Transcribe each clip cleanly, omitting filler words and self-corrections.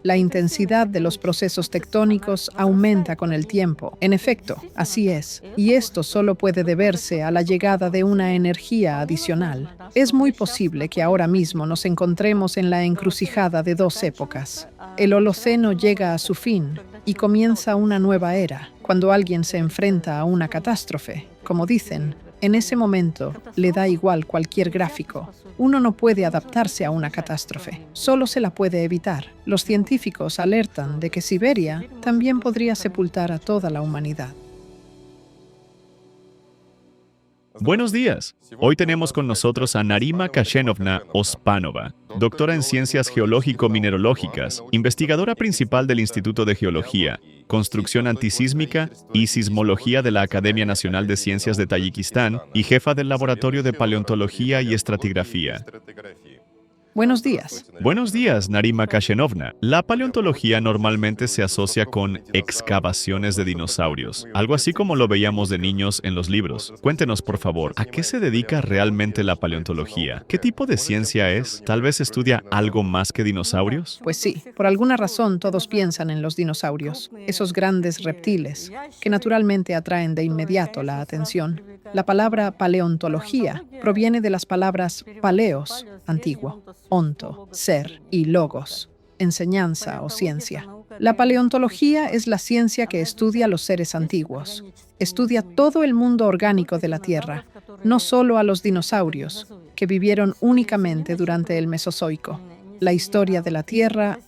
La intensidad de los procesos tectónicos aumenta con el tiempo. En efecto, así es. Y esto solo puede deberse a la llegada de una energía adicional. Es muy posible que ahora mismo nos encontremos en la encrucijada de dos épocas. El Holoceno llega a su fin y comienza una nueva era, cuando alguien se enfrenta a una catástrofe. Como dicen, en ese momento le da igual cualquier gráfico. Uno no puede adaptarse a una catástrofe, solo se la puede evitar. Los científicos alertan de que Siberia también podría sepultar a toda la humanidad. Buenos días. Hoy tenemos con nosotros a Narima Kashenovna Ospanova, doctora en Ciencias Geológico-Mineralógicas, investigadora principal del Instituto de Geología, Construcción Antisísmica y Sismología de la Academia Nacional de Ciencias de Tayikistán y jefa del Laboratorio de Paleontología y Estratigrafía. Buenos días. Buenos días, Narima Kashenovna. La paleontología normalmente se asocia con excavaciones de dinosaurios, algo así como lo veíamos de niños en los libros. Cuéntenos, por favor, ¿a qué se dedica realmente la paleontología? ¿Qué tipo de ciencia es? ¿Tal vez estudia algo más que dinosaurios? Pues sí, por alguna razón todos piensan en los dinosaurios, esos grandes reptiles, que naturalmente atraen de inmediato la atención. La palabra paleontología proviene de las palabras paleos, antiguo, onto, ser, y logos, enseñanza o ciencia. La paleontología es la ciencia que estudia los seres antiguos. Estudia todo el mundo orgánico de la Tierra, no solo a los dinosaurios, que vivieron únicamente durante el Mesozoico. La historia de la Tierra,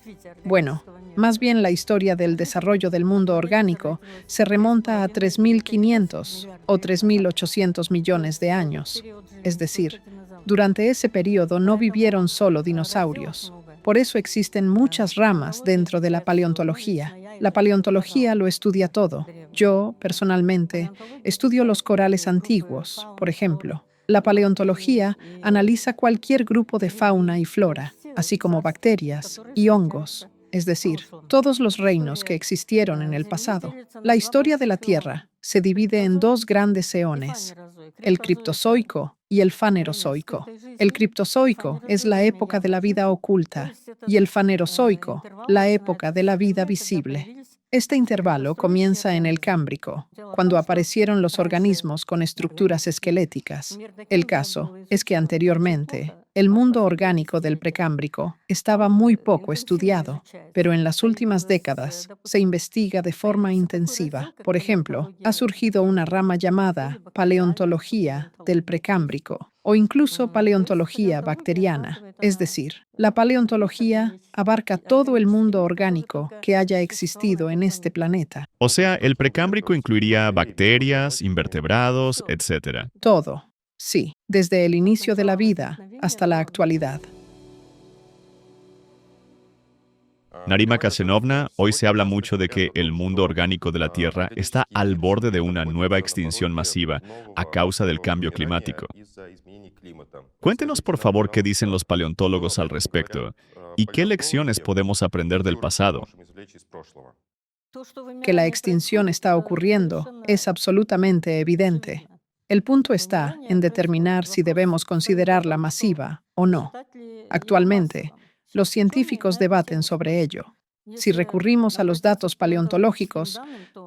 bueno, más bien la historia del desarrollo del mundo orgánico, se remonta a 3.500 o 3.800 millones de años. Es decir, durante ese periodo no vivieron solo dinosaurios. Por eso existen muchas ramas dentro de la paleontología. La paleontología lo estudia todo. Yo, personalmente, estudio los corales antiguos, por ejemplo. La paleontología analiza cualquier grupo de fauna y flora, así como bacterias y hongos, es decir, todos los reinos que existieron en el pasado. La historia de la Tierra se divide en dos grandes eones, el Criptozoico y el Fanerozoico. El Criptozoico es la época de la vida oculta y el Fanerozoico, la época de la vida visible. Este intervalo comienza en el Cámbrico, cuando aparecieron los organismos con estructuras esqueléticas. El caso es que anteriormente, el mundo orgánico del Precámbrico estaba muy poco estudiado, pero en las últimas décadas se investiga de forma intensiva. Por ejemplo, ha surgido una rama llamada paleontología del Precámbrico o incluso paleontología bacteriana. Es decir, la paleontología abarca todo el mundo orgánico que haya existido en este planeta. O sea, el precámbrico incluiría bacterias, invertebrados, etc. Todo, sí, desde el inicio de la vida hasta la actualidad. Narima Kashenovna, hoy se habla mucho de que el mundo orgánico de la Tierra está al borde de una nueva extinción masiva a causa del cambio climático. Cuéntenos, por favor, qué dicen los paleontólogos al respecto y qué lecciones podemos aprender del pasado. Que la extinción está ocurriendo es absolutamente evidente. El punto está en determinar si debemos considerarla masiva o no. Actualmente, los científicos debaten sobre ello. Si recurrimos a los datos paleontológicos,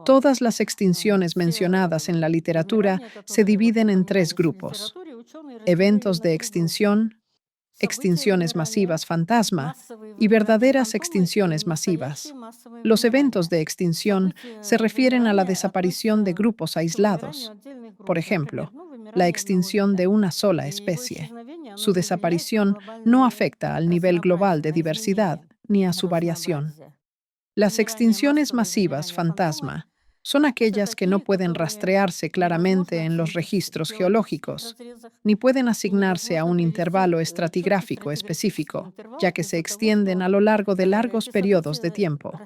todas las extinciones mencionadas en la literatura se dividen en tres grupos: eventos de extinción, extinciones masivas fantasma y verdaderas extinciones masivas. Los eventos de extinción se refieren a la desaparición de grupos aislados. Por ejemplo, la extinción de una sola especie. Su desaparición no afecta al nivel global de diversidad ni a su variación. Las extinciones masivas fantasma son aquellas que no pueden rastrearse claramente en los registros geológicos, ni pueden asignarse a un intervalo estratigráfico específico, ya que se extienden a lo largo de largos periodos de tiempo.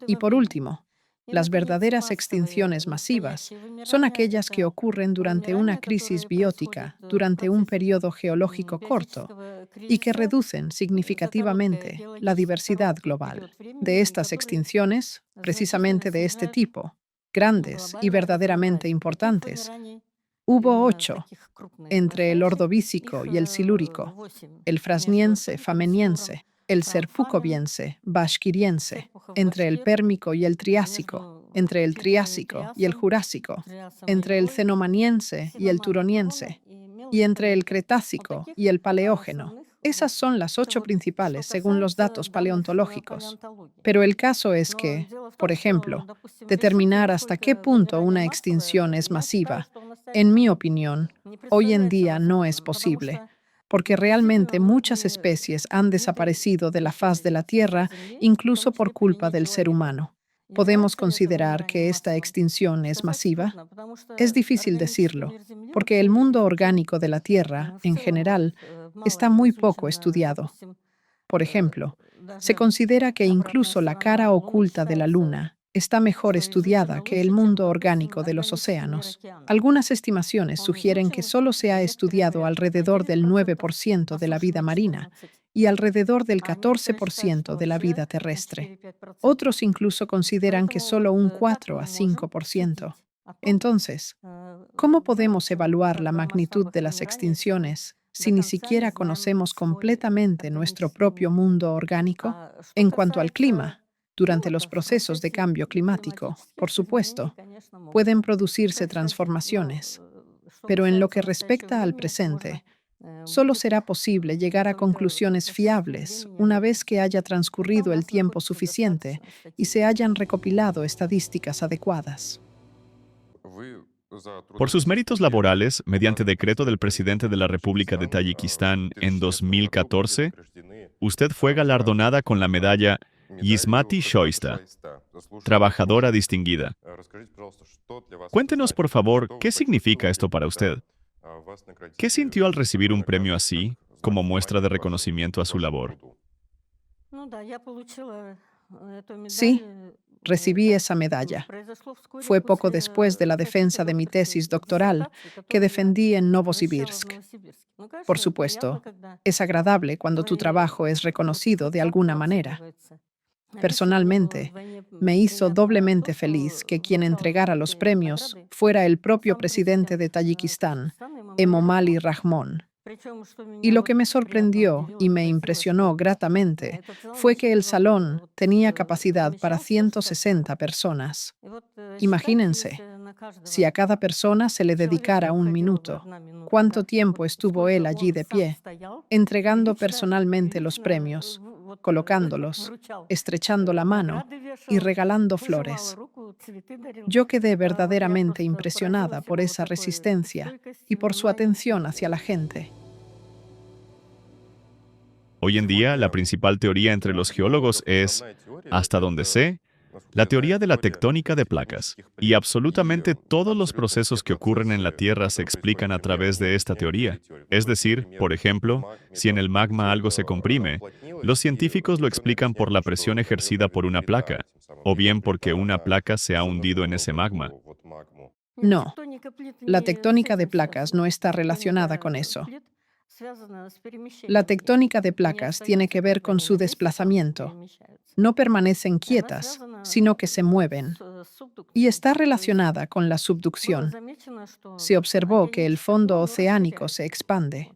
Y por último, las verdaderas extinciones masivas son aquellas que ocurren durante una crisis biótica, durante un periodo geológico corto, y que reducen significativamente la diversidad global. De estas extinciones, precisamente de este tipo, grandes y verdaderamente importantes, hubo 8, entre el Ordovícico y el Silúrico, el Frasniense fameniense, el Serpukoviense, Bashkiriense, entre el Pérmico y el Triásico, entre el Triásico y el Jurásico, entre el Cenomaniense y el Turoniense, y entre el Cretácico y el Paleógeno. Esas son las 8 principales según los datos paleontológicos. Pero el caso es que, por ejemplo, determinar hasta qué punto una extinción es masiva, en mi opinión, hoy en día no es posible, porque realmente muchas especies han desaparecido de la faz de la Tierra incluso por culpa del ser humano. ¿Podemos considerar que esta extinción es masiva? Es difícil decirlo, porque el mundo orgánico de la Tierra, en general, está muy poco estudiado. Por ejemplo, se considera que incluso la cara oculta de la Luna está mejor estudiada que el mundo orgánico de los océanos. Algunas estimaciones sugieren que solo se ha estudiado alrededor del 9% de la vida marina y alrededor del 14% de la vida terrestre. Otros incluso consideran que solo un 4 a 5%. Entonces, ¿cómo podemos evaluar la magnitud de las extinciones si ni siquiera conocemos completamente nuestro propio mundo orgánico? En cuanto al clima, durante los procesos de cambio climático, por supuesto, pueden producirse transformaciones, pero en lo que respecta al presente, solo será posible llegar a conclusiones fiables una vez que haya transcurrido el tiempo suficiente y se hayan recopilado estadísticas adecuadas. Por sus méritos laborales, mediante decreto del presidente de la República de Tayikistán en 2014, usted fue galardonada con la medalla Yismati Shoista, trabajadora distinguida. Cuéntenos, por favor, ¿qué significa esto para usted? ¿Qué sintió al recibir un premio así, como muestra de reconocimiento a su labor? Sí, recibí esa medalla. Fue poco después de la defensa de mi tesis doctoral que defendí en Novosibirsk. Por supuesto, es agradable cuando tu trabajo es reconocido de alguna manera. Personalmente, me hizo doblemente feliz que quien entregara los premios fuera el propio presidente de Tayikistán, Emomali Rahmon. Y lo que me sorprendió y me impresionó gratamente fue que el salón tenía capacidad para 160 personas. Imagínense, si a cada persona se le dedicara un minuto, ¿cuánto tiempo estuvo él allí de pie, entregando personalmente los premios, colocándolos, estrechando la mano y regalando flores? Yo quedé verdaderamente impresionada por esa resistencia y por su atención hacia la gente. Hoy en día, la principal teoría entre los geólogos es, hasta donde sé, la teoría de la tectónica de placas. Y absolutamente todos los procesos que ocurren en la Tierra se explican a través de esta teoría. Es decir, por ejemplo, si en el magma algo se comprime, los científicos lo explican por la presión ejercida por una placa, o bien porque una placa se ha hundido en ese magma. No, la tectónica de placas no está relacionada con eso. La tectónica de placas tiene que ver con su desplazamiento. No permanecen quietas, sino que se mueven. Y está relacionada con la subducción. Se observó que el fondo oceánico se expande.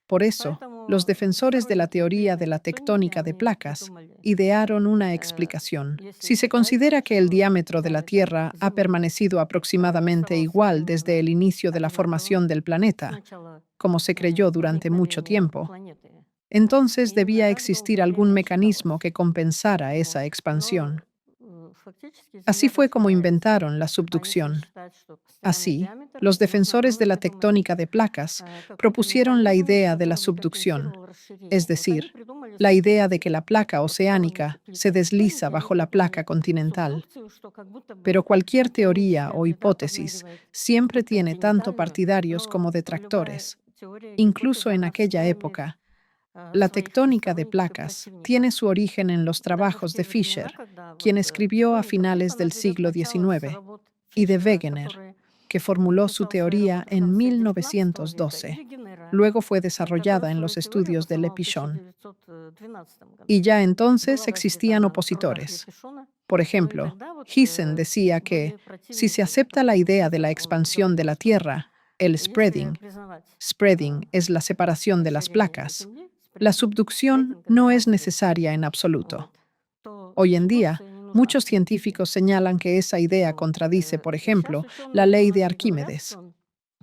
Por eso, los defensores de la teoría de la tectónica de placas idearon una explicación. Si se considera que el diámetro de la Tierra ha permanecido aproximadamente igual desde el inicio de la formación del planeta, como se creyó durante mucho tiempo, entonces debía existir algún mecanismo que compensara esa expansión. Así fue como inventaron la subducción. Así, los defensores de la tectónica de placas propusieron la idea de la subducción, es decir, la idea de que la placa oceánica se desliza bajo la placa continental. Pero cualquier teoría o hipótesis siempre tiene tanto partidarios como detractores. Incluso en aquella época, la tectónica de placas tiene su origen en los trabajos de Fischer, quien escribió a finales del siglo XIX, y de Wegener, que formuló su teoría en 1912. Luego fue desarrollada en los estudios de Le Pichon. Y ya entonces existían opositores. Por ejemplo, Hyssen decía que, si se acepta la idea de la expansión de la Tierra, el spreading es la separación de las placas, La subducción no es necesaria en absoluto. Hoy en día, muchos científicos señalan que esa idea contradice, por ejemplo, la ley de Arquímedes,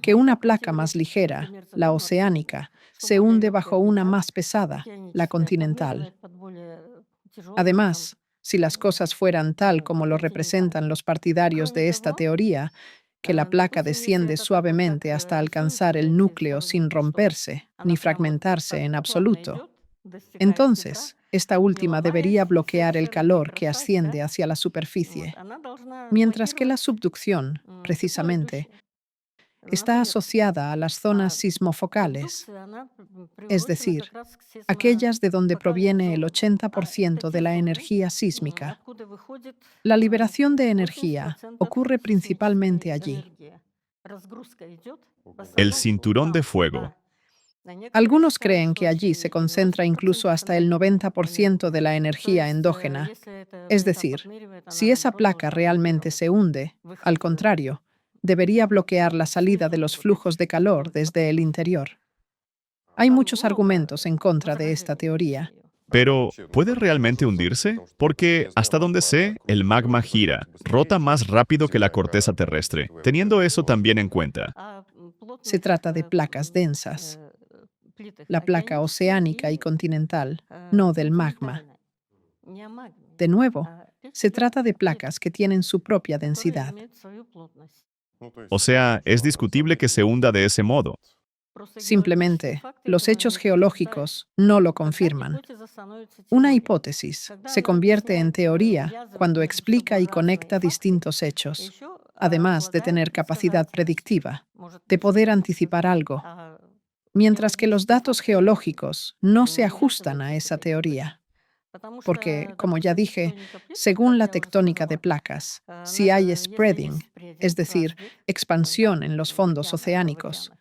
que una placa más ligera, la oceánica, se hunde bajo una más pesada, la continental. Además, si las cosas fueran tal como lo representan los partidarios de esta teoría, que la placa desciende suavemente hasta alcanzar el núcleo sin romperse ni fragmentarse en absoluto, entonces esta última debería bloquear el calor que asciende hacia la superficie, mientras que la subducción, precisamente, está asociada a las zonas sismofocales, es decir, aquellas de donde proviene el 80% de la energía sísmica. La liberación de energía ocurre principalmente allí. El cinturón de fuego. Algunos creen que allí se concentra incluso hasta el 90% de la energía endógena. Es decir, si esa placa realmente se hunde, al contrario, debería bloquear la salida de los flujos de calor desde el interior. Hay muchos argumentos en contra de esta teoría. Pero, ¿puede realmente hundirse? Porque, hasta donde sé, el magma gira, rota más rápido que la corteza terrestre. Teniendo eso también en cuenta, Se trata de placas densas, la placa oceánica y continental, no del magma. De nuevo, se trata de placas que tienen su propia densidad. o sea, es discutible que se hunda de ese modo. Simplemente, los hechos geológicos no lo confirman. Una hipótesis se convierte en teoría cuando explica y conecta distintos hechos, además de tener capacidad predictiva, de poder anticipar algo, mientras que los datos geológicos no se ajustan a esa teoría. Porque, como ya dije, según la tectónica de placas, si hay spreading, es decir, expansión en los fondos oceánicos,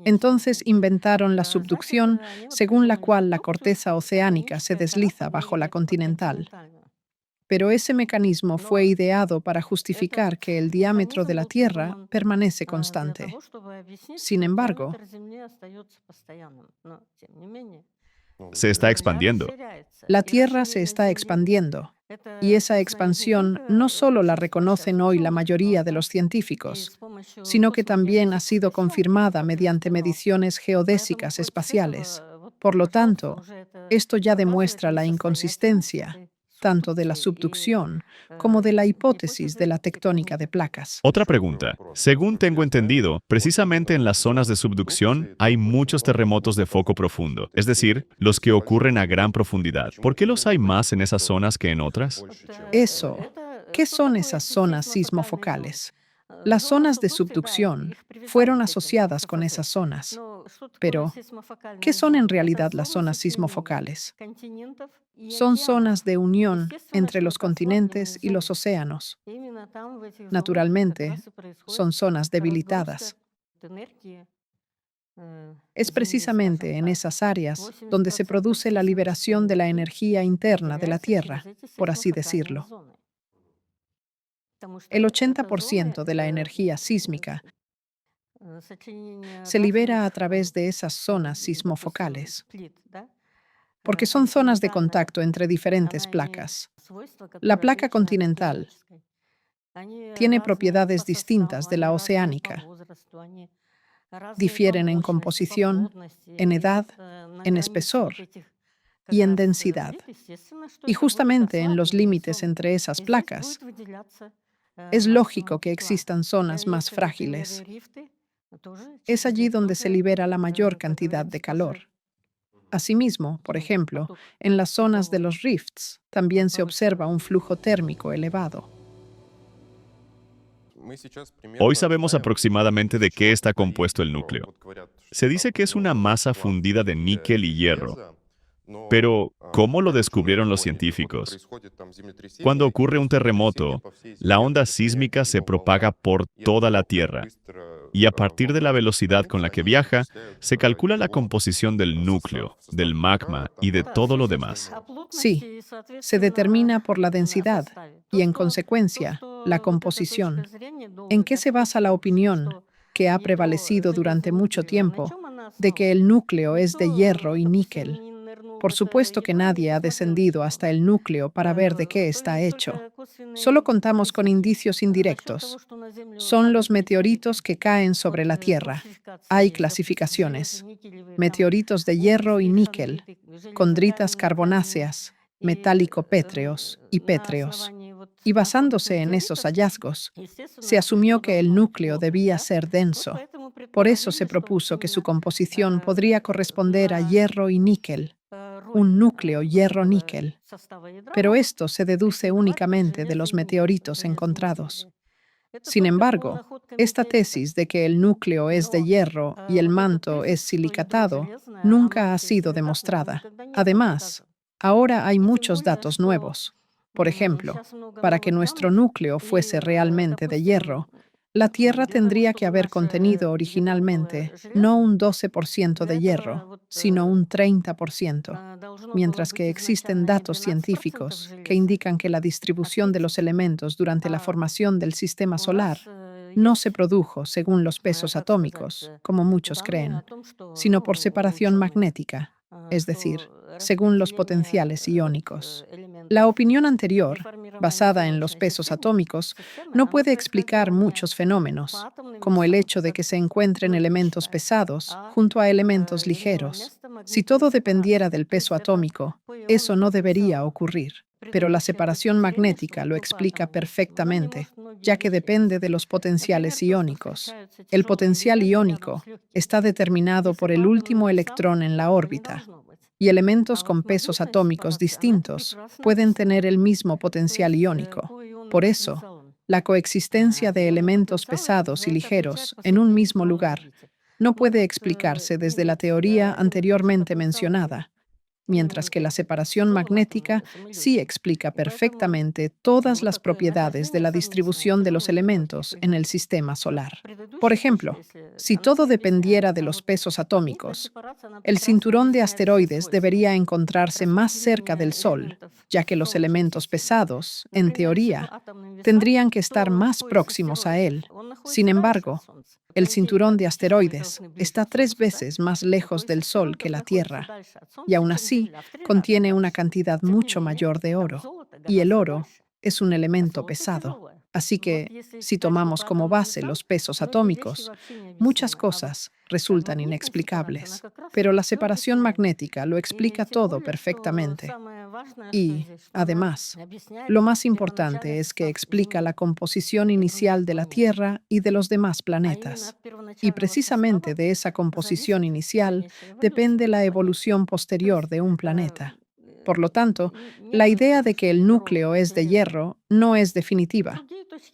entonces inventaron la subducción, según la cual la corteza oceánica se desliza bajo la continental. Pero ese mecanismo fue ideado para justificar que el diámetro de la Tierra permanece constante. Sin embargo, Se está expandiendo. la Tierra se está expandiendo, y esa expansión no solo la reconocen hoy la mayoría de los científicos, sino que también ha sido confirmada mediante mediciones geodésicas espaciales. Por lo tanto, esto ya demuestra la inconsistencia tanto de la subducción como de la hipótesis de la tectónica de placas. Otra pregunta. Según tengo entendido, precisamente en las zonas de subducción hay muchos terremotos de foco profundo, es decir, los que ocurren a gran profundidad. ¿Por qué los hay más en esas zonas que en otras? Eso, ¿qué son esas zonas sismofocales? Las zonas de subducción fueron asociadas con esas zonas. Pero, ¿qué son en realidad las zonas sismofocales? Son zonas de unión entre los continentes y los océanos. Naturalmente, son zonas debilitadas. Es precisamente en esas áreas donde se produce la liberación de la energía interna de la Tierra, por así decirlo. El 80% de la energía sísmica se libera a través de esas zonas sismofocales, porque son zonas de contacto entre diferentes placas. La placa continental tiene propiedades distintas de la oceánica. Difieren en composición, en edad, en espesor y en densidad. Y justamente en los límites entre esas placas, es lógico que existan zonas más frágiles. Es allí donde se libera la mayor cantidad de calor. Asimismo, por ejemplo, en las zonas de los rifts también se observa un flujo térmico elevado. Hoy sabemos aproximadamente de qué está compuesto el núcleo. Se dice que es una masa fundida de níquel y hierro. Pero, ¿cómo lo descubrieron los científicos? Cuando ocurre un terremoto, la onda sísmica se propaga por toda la Tierra. Y a partir de la velocidad con la que viaja, se calcula la composición del núcleo, del magma y de todo lo demás. Sí, se determina por la densidad y, en consecuencia, la composición. ¿En qué se basa la opinión que ha prevalecido durante mucho tiempo de que el núcleo es de hierro y níquel? Por supuesto que nadie ha descendido hasta el núcleo para ver de qué está hecho. Solo contamos con indicios indirectos. Son los meteoritos que caen sobre la Tierra. Hay clasificaciones: meteoritos de hierro y níquel, condritas carbonáceas, metálico-pétreos y pétreos. Y basándose en esos hallazgos, se asumió que el núcleo debía ser denso. Por eso se propuso que su composición podría corresponder a hierro y níquel, un núcleo hierro-níquel. Pero esto se deduce únicamente de los meteoritos encontrados. Sin embargo, esta tesis de que el núcleo es de hierro y el manto es silicatado nunca ha sido demostrada. Además, ahora hay muchos datos nuevos. Por ejemplo, para que nuestro núcleo fuese realmente de hierro, la Tierra tendría que haber contenido originalmente no un 12% de hierro, sino un 30%, mientras que existen datos científicos que indican que la distribución de los elementos durante la formación del sistema solar no se produjo según los pesos atómicos, como muchos creen, sino por separación magnética, es decir, según los potenciales iónicos. La opinión anterior, basada en los pesos atómicos, no puede explicar muchos fenómenos, como el hecho de que se encuentren elementos pesados junto a elementos ligeros. Si todo dependiera del peso atómico, eso no debería ocurrir. Pero la separación magnética lo explica perfectamente, ya que depende de los potenciales iónicos. El potencial iónico está determinado por el último electrón en la órbita, y elementos con pesos atómicos distintos pueden tener el mismo potencial iónico. Por eso, la coexistencia de elementos pesados y ligeros en un mismo lugar no puede explicarse desde la teoría anteriormente mencionada, mientras que la separación magnética sí explica perfectamente todas las propiedades de la distribución de los elementos en el sistema solar. Por ejemplo, si todo dependiera de los pesos atómicos, el cinturón de asteroides debería encontrarse más cerca del Sol, ya que los elementos pesados, en teoría, tendrían que estar más próximos a él. Sin embargo, el cinturón de asteroides está 3 veces más lejos del Sol que la Tierra, y aún así contiene una cantidad mucho mayor de oro, y el oro es un elemento pesado. Así que, si tomamos como base los pesos atómicos, muchas cosas resultan inexplicables. Pero la separación magnética lo explica todo perfectamente. Y, además, lo más importante es que explica la composición inicial de la Tierra y de los demás planetas. Y precisamente de esa composición inicial depende la evolución posterior de un planeta. Por lo tanto, la idea de que el núcleo es de hierro no es definitiva.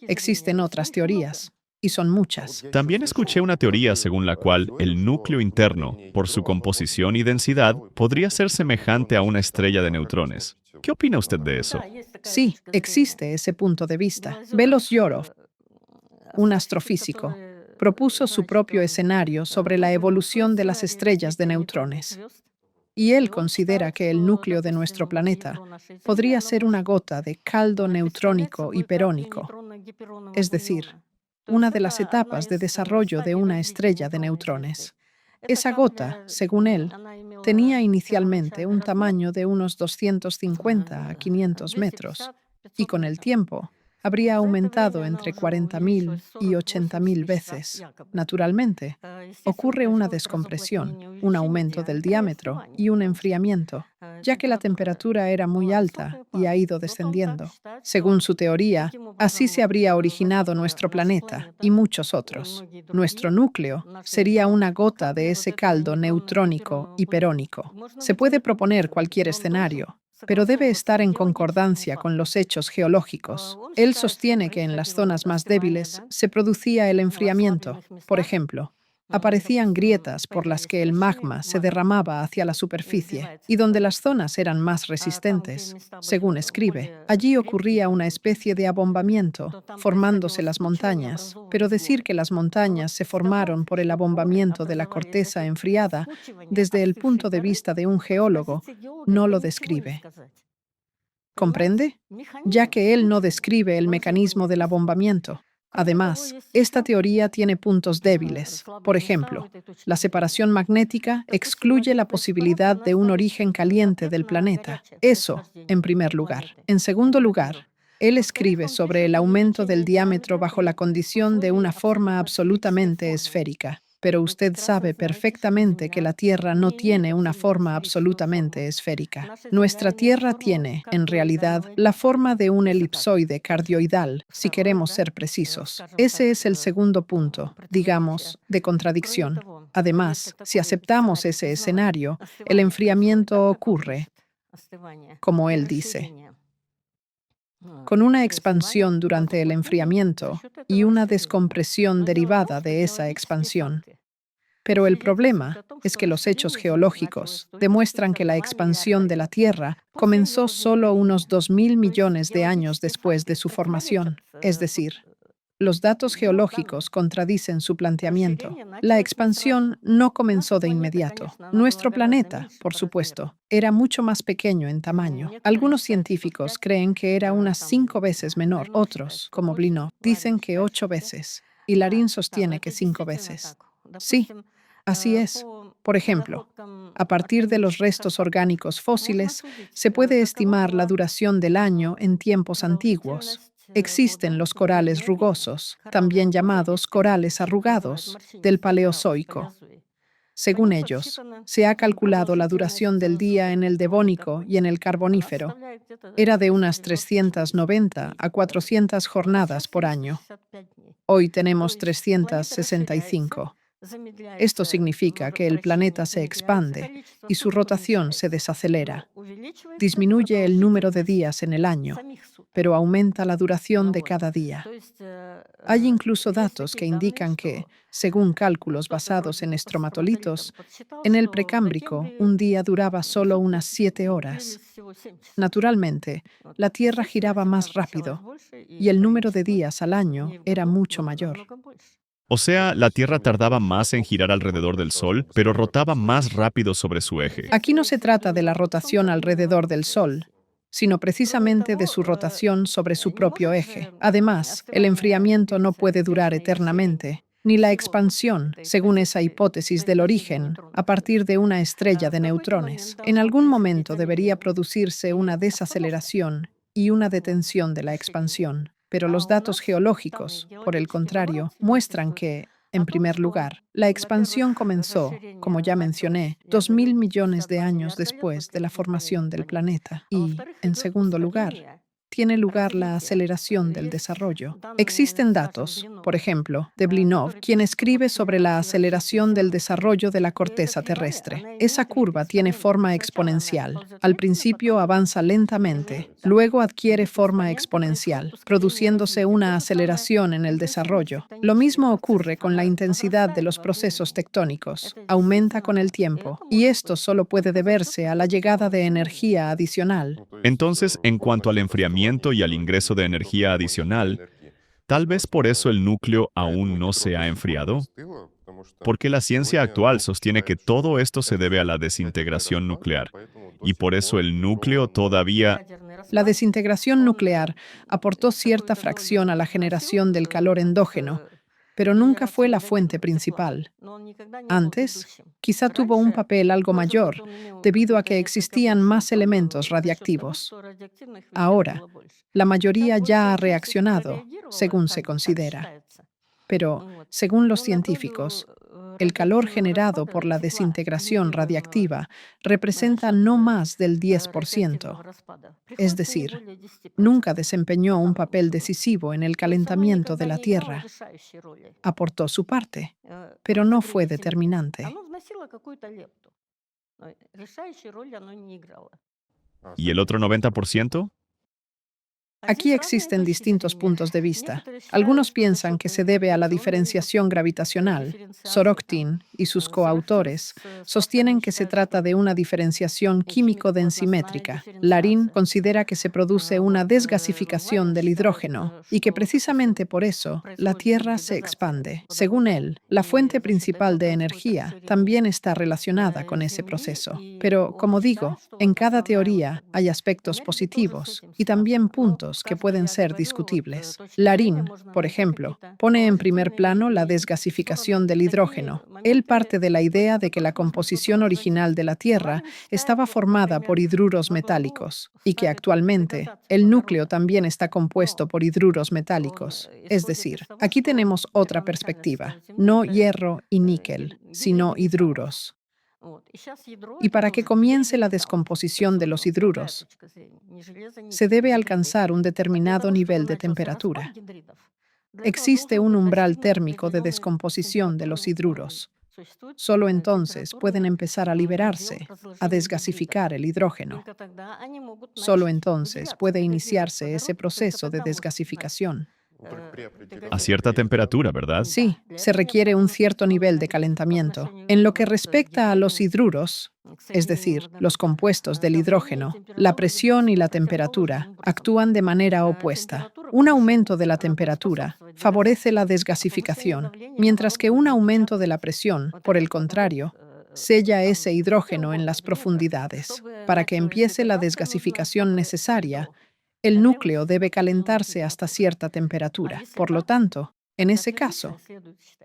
Existen otras teorías, y son muchas. También escuché una teoría según la cual el núcleo interno, por su composición y densidad, podría ser semejante a una estrella de neutrones. ¿Qué opina usted de eso? Sí, existe ese punto de vista. Velos-Yorov, un astrofísico, propuso su propio escenario sobre la evolución de las estrellas de neutrones. Y él considera que el núcleo de nuestro planeta podría ser una gota de caldo neutrónico hiperónico, es decir, una de las etapas de desarrollo de una estrella de neutrones. Esa gota, según él, tenía inicialmente un tamaño de unos 250 a 500 metros y con el tiempo habría aumentado entre 40.000 y 80.000 veces. Naturalmente, ocurre una descompresión, un aumento del diámetro y un enfriamiento, ya que la temperatura era muy alta y ha ido descendiendo. Según su teoría, así se habría originado nuestro planeta y muchos otros. Nuestro núcleo sería una gota de ese caldo neutrónico hiperónico. Se puede proponer cualquier escenario, pero debe estar en concordancia con los hechos geológicos. Él sostiene que en las zonas más débiles se producía el enfriamiento. Por ejemplo, aparecían grietas por las que el magma se derramaba hacia la superficie y donde las zonas eran más resistentes. Según escribe, allí ocurría una especie de abombamiento, formándose las montañas, pero decir que las montañas se formaron por el abombamiento de la corteza enfriada, desde el punto de vista de un geólogo, no lo describe. ¿Comprende? Ya que él no describe el mecanismo del abombamiento. Además, esta teoría tiene puntos débiles. Por ejemplo, la separación magnética excluye la posibilidad de un origen caliente del planeta. Eso, en primer lugar. En segundo lugar, él escribe sobre el aumento del diámetro bajo la condición de una forma absolutamente esférica. Pero usted sabe perfectamente que la Tierra no tiene una forma absolutamente esférica. Nuestra Tierra tiene, en realidad, la forma de un elipsoide cardioidal, si queremos ser precisos. Ese es el segundo punto, digamos, de contradicción. Además, si aceptamos ese escenario, el enfriamiento ocurre, como él dice, con una expansión durante el enfriamiento y una descompresión derivada de esa expansión. Pero el problema es que los hechos geológicos demuestran que la expansión de la Tierra comenzó solo unos 2.000 millones de años después de su formación. Es decir, los datos geológicos contradicen su planteamiento. La expansión no comenzó de inmediato. Nuestro planeta, por supuesto, era mucho más pequeño en tamaño. Algunos científicos creen que era unas 5 veces menor. Otros, como Blinov, dicen que 8 veces. Y Larín sostiene que 5 veces. Sí, así es. Por ejemplo, a partir de los restos orgánicos fósiles, se puede estimar la duración del año en tiempos antiguos. Existen los corales rugosos, también llamados corales arrugados, del Paleozoico. Según ellos, se ha calculado la duración del día en el Devónico y en el Carbonífero. Era de unas 390 a 400 jornadas por año. Hoy tenemos 365. Esto significa que el planeta se expande y su rotación se desacelera. Disminuye el número de días en el año, pero aumenta la duración de cada día. Hay incluso datos que indican que, según cálculos basados en estromatolitos, en el Precámbrico un día duraba solo unas 7 horas. Naturalmente, la Tierra giraba más rápido y el número de días al año era mucho mayor. O sea, la Tierra tardaba más en girar alrededor del Sol, pero rotaba más rápido sobre su eje. Aquí no se trata de la rotación alrededor del Sol, sino precisamente de su rotación sobre su propio eje. Además, el enfriamiento no puede durar eternamente, ni la expansión, según esa hipótesis del origen, a partir de una estrella de neutrones. En algún momento debería producirse una desaceleración y una detención de la expansión. Pero los datos geológicos, por el contrario, muestran que, en primer lugar, la expansión comenzó, como ya mencioné, 2.000 millones de años después de la formación del planeta y, en segundo lugar, tiene lugar la aceleración del desarrollo. Existen datos, por ejemplo, de Blinov, quien escribe sobre la aceleración del desarrollo de la corteza terrestre. Esa curva tiene forma exponencial. Al principio avanza lentamente, luego adquiere forma exponencial, produciéndose una aceleración en el desarrollo. Lo mismo ocurre con la intensidad de los procesos tectónicos. Aumenta con el tiempo, y esto solo puede deberse a la llegada de energía adicional. Entonces, en cuanto al enfriamiento y al ingreso de energía adicional, tal vez por eso el núcleo aún no se ha enfriado, porque la ciencia actual sostiene que todo esto se debe a la desintegración nuclear, y por eso el núcleo todavía... La desintegración nuclear aportó cierta fracción a la generación del calor endógeno, pero nunca fue la fuente principal. Antes, quizá tuvo un papel algo mayor, debido a que existían más elementos radiactivos. Ahora, la mayoría ya ha reaccionado, según se considera. Pero, según los científicos, el calor generado por la desintegración radiactiva representa no más del 10%. Es decir, nunca desempeñó un papel decisivo en el calentamiento de la Tierra. Aportó su parte, pero no fue determinante. ¿Y el otro 90%? Aquí existen distintos puntos de vista. Algunos piensan que se debe a la diferenciación gravitacional. Soroktin y sus coautores sostienen que se trata de una diferenciación químico-densimétrica. Larín considera que se produce una desgasificación del hidrógeno y que precisamente por eso la Tierra se expande. Según él, la fuente principal de energía también está relacionada con ese proceso. Pero, como digo, en cada teoría hay aspectos positivos y también puntos puntos que pueden ser discutibles. Larín, por ejemplo, pone en primer plano la desgasificación del hidrógeno. Él parte de la idea de que la composición original de la Tierra estaba formada por hidruros metálicos y que actualmente el núcleo también está compuesto por hidruros metálicos. Es decir, aquí tenemos otra perspectiva, no hierro y níquel, sino hidruros. Y para que comience la descomposición de los hidruros, se debe alcanzar un determinado nivel de temperatura. Existe un umbral térmico de descomposición de los hidruros. Solo entonces pueden empezar a liberarse, a desgasificar el hidrógeno. Solo entonces puede iniciarse ese proceso de desgasificación. A cierta temperatura, ¿verdad? Sí, se requiere un cierto nivel de calentamiento. En lo que respecta a los hidruros, es decir, los compuestos del hidrógeno, la presión y la temperatura actúan de manera opuesta. Un aumento de la temperatura favorece la desgasificación, mientras que un aumento de la presión, por el contrario, sella ese hidrógeno en las profundidades. Para que empiece la desgasificación necesaria, el núcleo debe calentarse hasta cierta temperatura. Por lo tanto, en ese caso,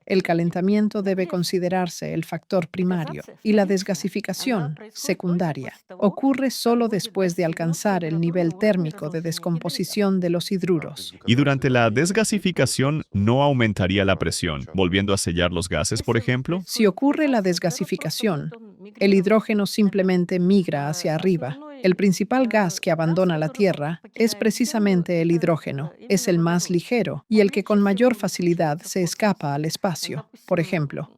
el calentamiento debe considerarse el factor primario y la desgasificación secundaria. Ocurre solo después de alcanzar el nivel térmico de descomposición de los hidruros. Y durante la desgasificación no aumentaría la presión, volviendo a sellar los gases, por ejemplo. Si ocurre la desgasificación, el hidrógeno simplemente migra hacia arriba. El principal gas que abandona la Tierra es precisamente el hidrógeno. Es el más ligero y el que con mayor facilidad se escapa al espacio. Por ejemplo,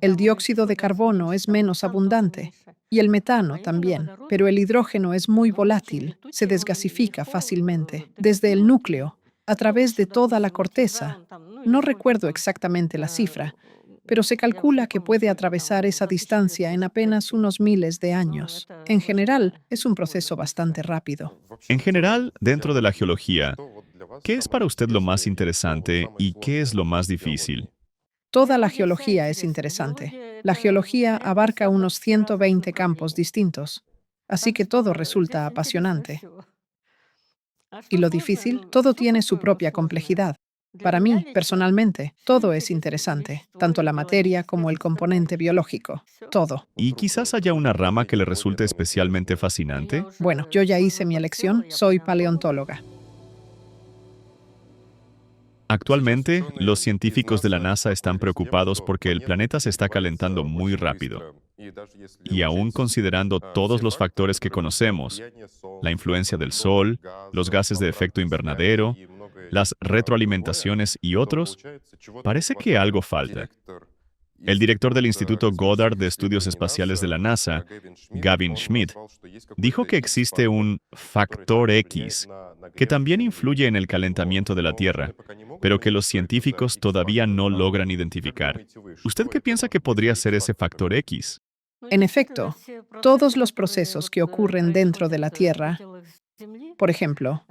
el dióxido de carbono es menos abundante y el metano también, pero el hidrógeno es muy volátil, se desgasifica fácilmente desde el núcleo, a través de toda la corteza. No recuerdo exactamente la cifra, pero se calcula que puede atravesar esa distancia en apenas unos miles de años. En general, es un proceso bastante rápido. En general, dentro de la geología, ¿qué es para usted lo más interesante y qué es lo más difícil? Toda la geología es interesante. La geología abarca unos 120 campos distintos, así que todo resulta apasionante. ¿Y lo difícil? Todo tiene su propia complejidad. Para mí, personalmente, todo es interesante, tanto la materia como el componente biológico, todo. ¿Y quizás haya una rama que le resulte especialmente fascinante? Bueno, yo ya hice mi elección, soy paleontóloga. Actualmente, los científicos de la NASA están preocupados porque el planeta se está calentando muy rápido. Y aún considerando todos los factores que conocemos, la influencia del Sol, los gases de efecto invernadero, las retroalimentaciones y otros, parece que algo falta. El director del Instituto Goddard de Estudios Espaciales de la NASA, Gavin Schmidt, dijo que existe un factor X que también influye en el calentamiento de la Tierra, pero que los científicos todavía no logran identificar. ¿Usted qué piensa que podría ser ese factor X? En efecto, todos los procesos que ocurren dentro de la Tierra, por ejemplo,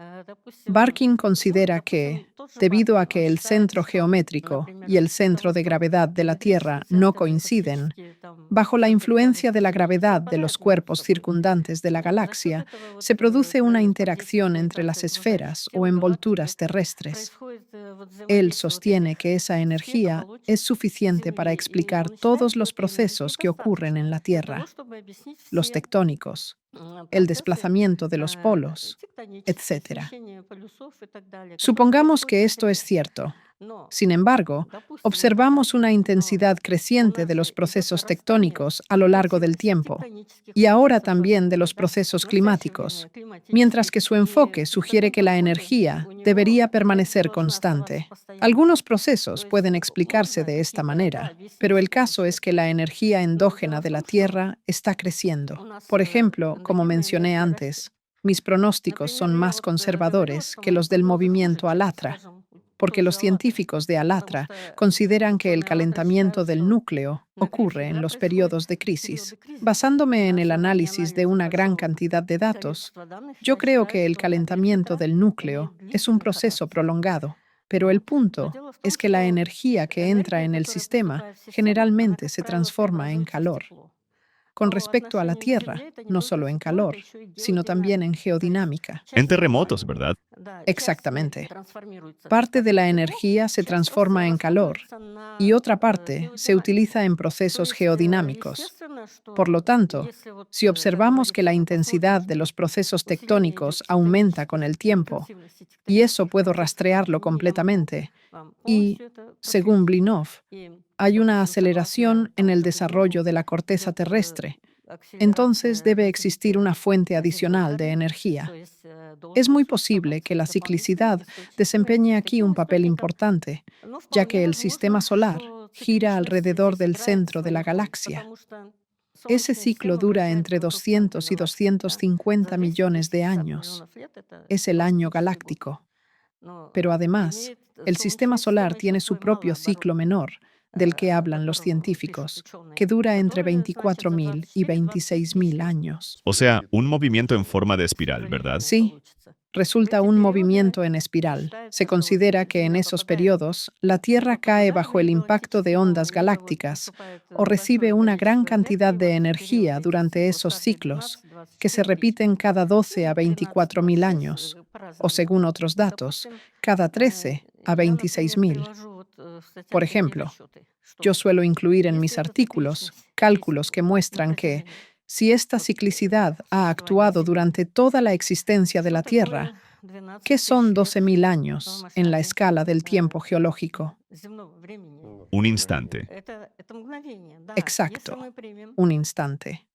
Barkin considera que, debido a que el centro geométrico y el centro de gravedad de la Tierra no coinciden, bajo la influencia de la gravedad de los cuerpos circundantes de la galaxia, se produce una interacción entre las esferas o envolturas terrestres. Él sostiene que esa energía es suficiente para explicar todos los procesos que ocurren en la Tierra, los tectónicos, el desplazamiento de los polos, etc. Supongamos que esto es cierto. Sin embargo, observamos una intensidad creciente de los procesos tectónicos a lo largo del tiempo y ahora también de los procesos climáticos, mientras que su enfoque sugiere que la energía debería permanecer constante. Algunos procesos pueden explicarse de esta manera, pero el caso es que la energía endógena de la Tierra está creciendo. Por ejemplo, como mencioné antes, mis pronósticos son más conservadores que los del movimiento Alatra, porque los científicos de Alatra consideran que el calentamiento del núcleo ocurre en los periodos de crisis. Basándome en el análisis de una gran cantidad de datos, yo creo que el calentamiento del núcleo es un proceso prolongado, pero el punto es que la energía que entra en el sistema generalmente se transforma en calor. con respecto a la Tierra, no solo en calor, sino también en geodinámica. En terremotos, ¿verdad? Exactamente. Parte de la energía se transforma en calor y otra parte se utiliza en procesos geodinámicos. Por lo tanto, si observamos que la intensidad de los procesos tectónicos aumenta con el tiempo, y eso puedo rastrearlo completamente, y, según Blinov, hay una aceleración en el desarrollo de la corteza terrestre, entonces debe existir una fuente adicional de energía. Es muy posible que la ciclicidad desempeñe aquí un papel importante, ya que el sistema solar gira alrededor del centro de la galaxia. Ese ciclo dura entre 200 y 250 millones de años. Es el año galáctico. Pero además, el sistema solar tiene su propio ciclo menor, del que hablan los científicos, que dura entre 24.000 y 26.000 años. O sea, un movimiento en forma de espiral, ¿verdad? Sí, resulta un movimiento en espiral. Se considera que en esos periodos la Tierra cae bajo el impacto de ondas galácticas o recibe una gran cantidad de energía durante esos ciclos, que se repiten cada 12 a 24.000 años, o según otros datos, cada 13 a 26.000. Por ejemplo, yo suelo incluir en mis artículos cálculos que muestran que, si esta ciclicidad ha actuado durante toda la existencia de la Tierra, ¿qué son 12.000 años en la escala del tiempo geológico? Un instante. Exacto, un instante.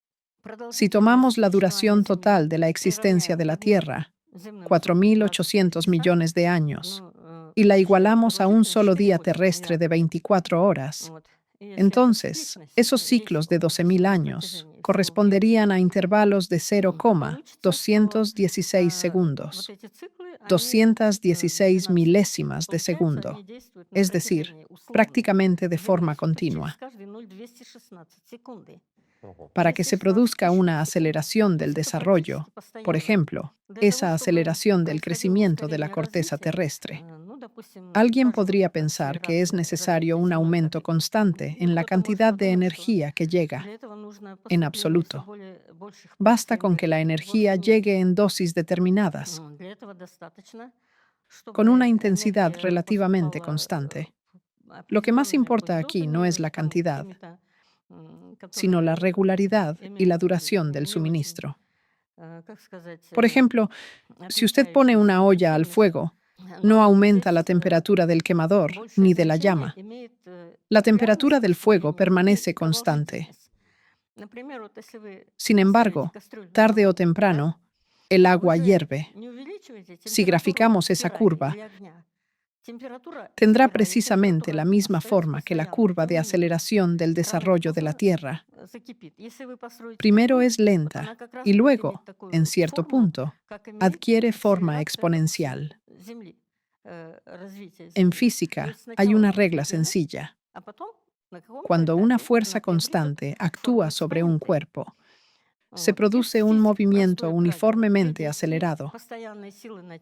Si tomamos la duración total de la existencia de la Tierra, 4.800 millones de años, y la igualamos a un solo día terrestre de 24 horas, entonces, esos ciclos de 12.000 años corresponderían a intervalos de 0,216 segundos, 216 milésimas de segundo, es decir, prácticamente de forma continua. Para que se produzca una aceleración del desarrollo, por ejemplo, esa aceleración del crecimiento de la corteza terrestre, alguien podría pensar que es necesario un aumento constante en la cantidad de energía que llega. En absoluto. Basta con que la energía llegue en dosis determinadas, con una intensidad relativamente constante. Lo que más importa aquí no es la cantidad, sino la regularidad y la duración del suministro. Por ejemplo, si usted pone una olla al fuego, no aumenta la temperatura del quemador ni de la llama. La temperatura del fuego permanece constante. Sin embargo, tarde o temprano, el agua hierve. Si graficamos esa curva, tendrá precisamente la misma forma que la curva de aceleración del desarrollo de la Tierra. Primero es lenta y luego, en cierto punto, adquiere forma exponencial. En física hay una regla sencilla. Cuando una fuerza constante actúa sobre un cuerpo, se produce un movimiento uniformemente acelerado.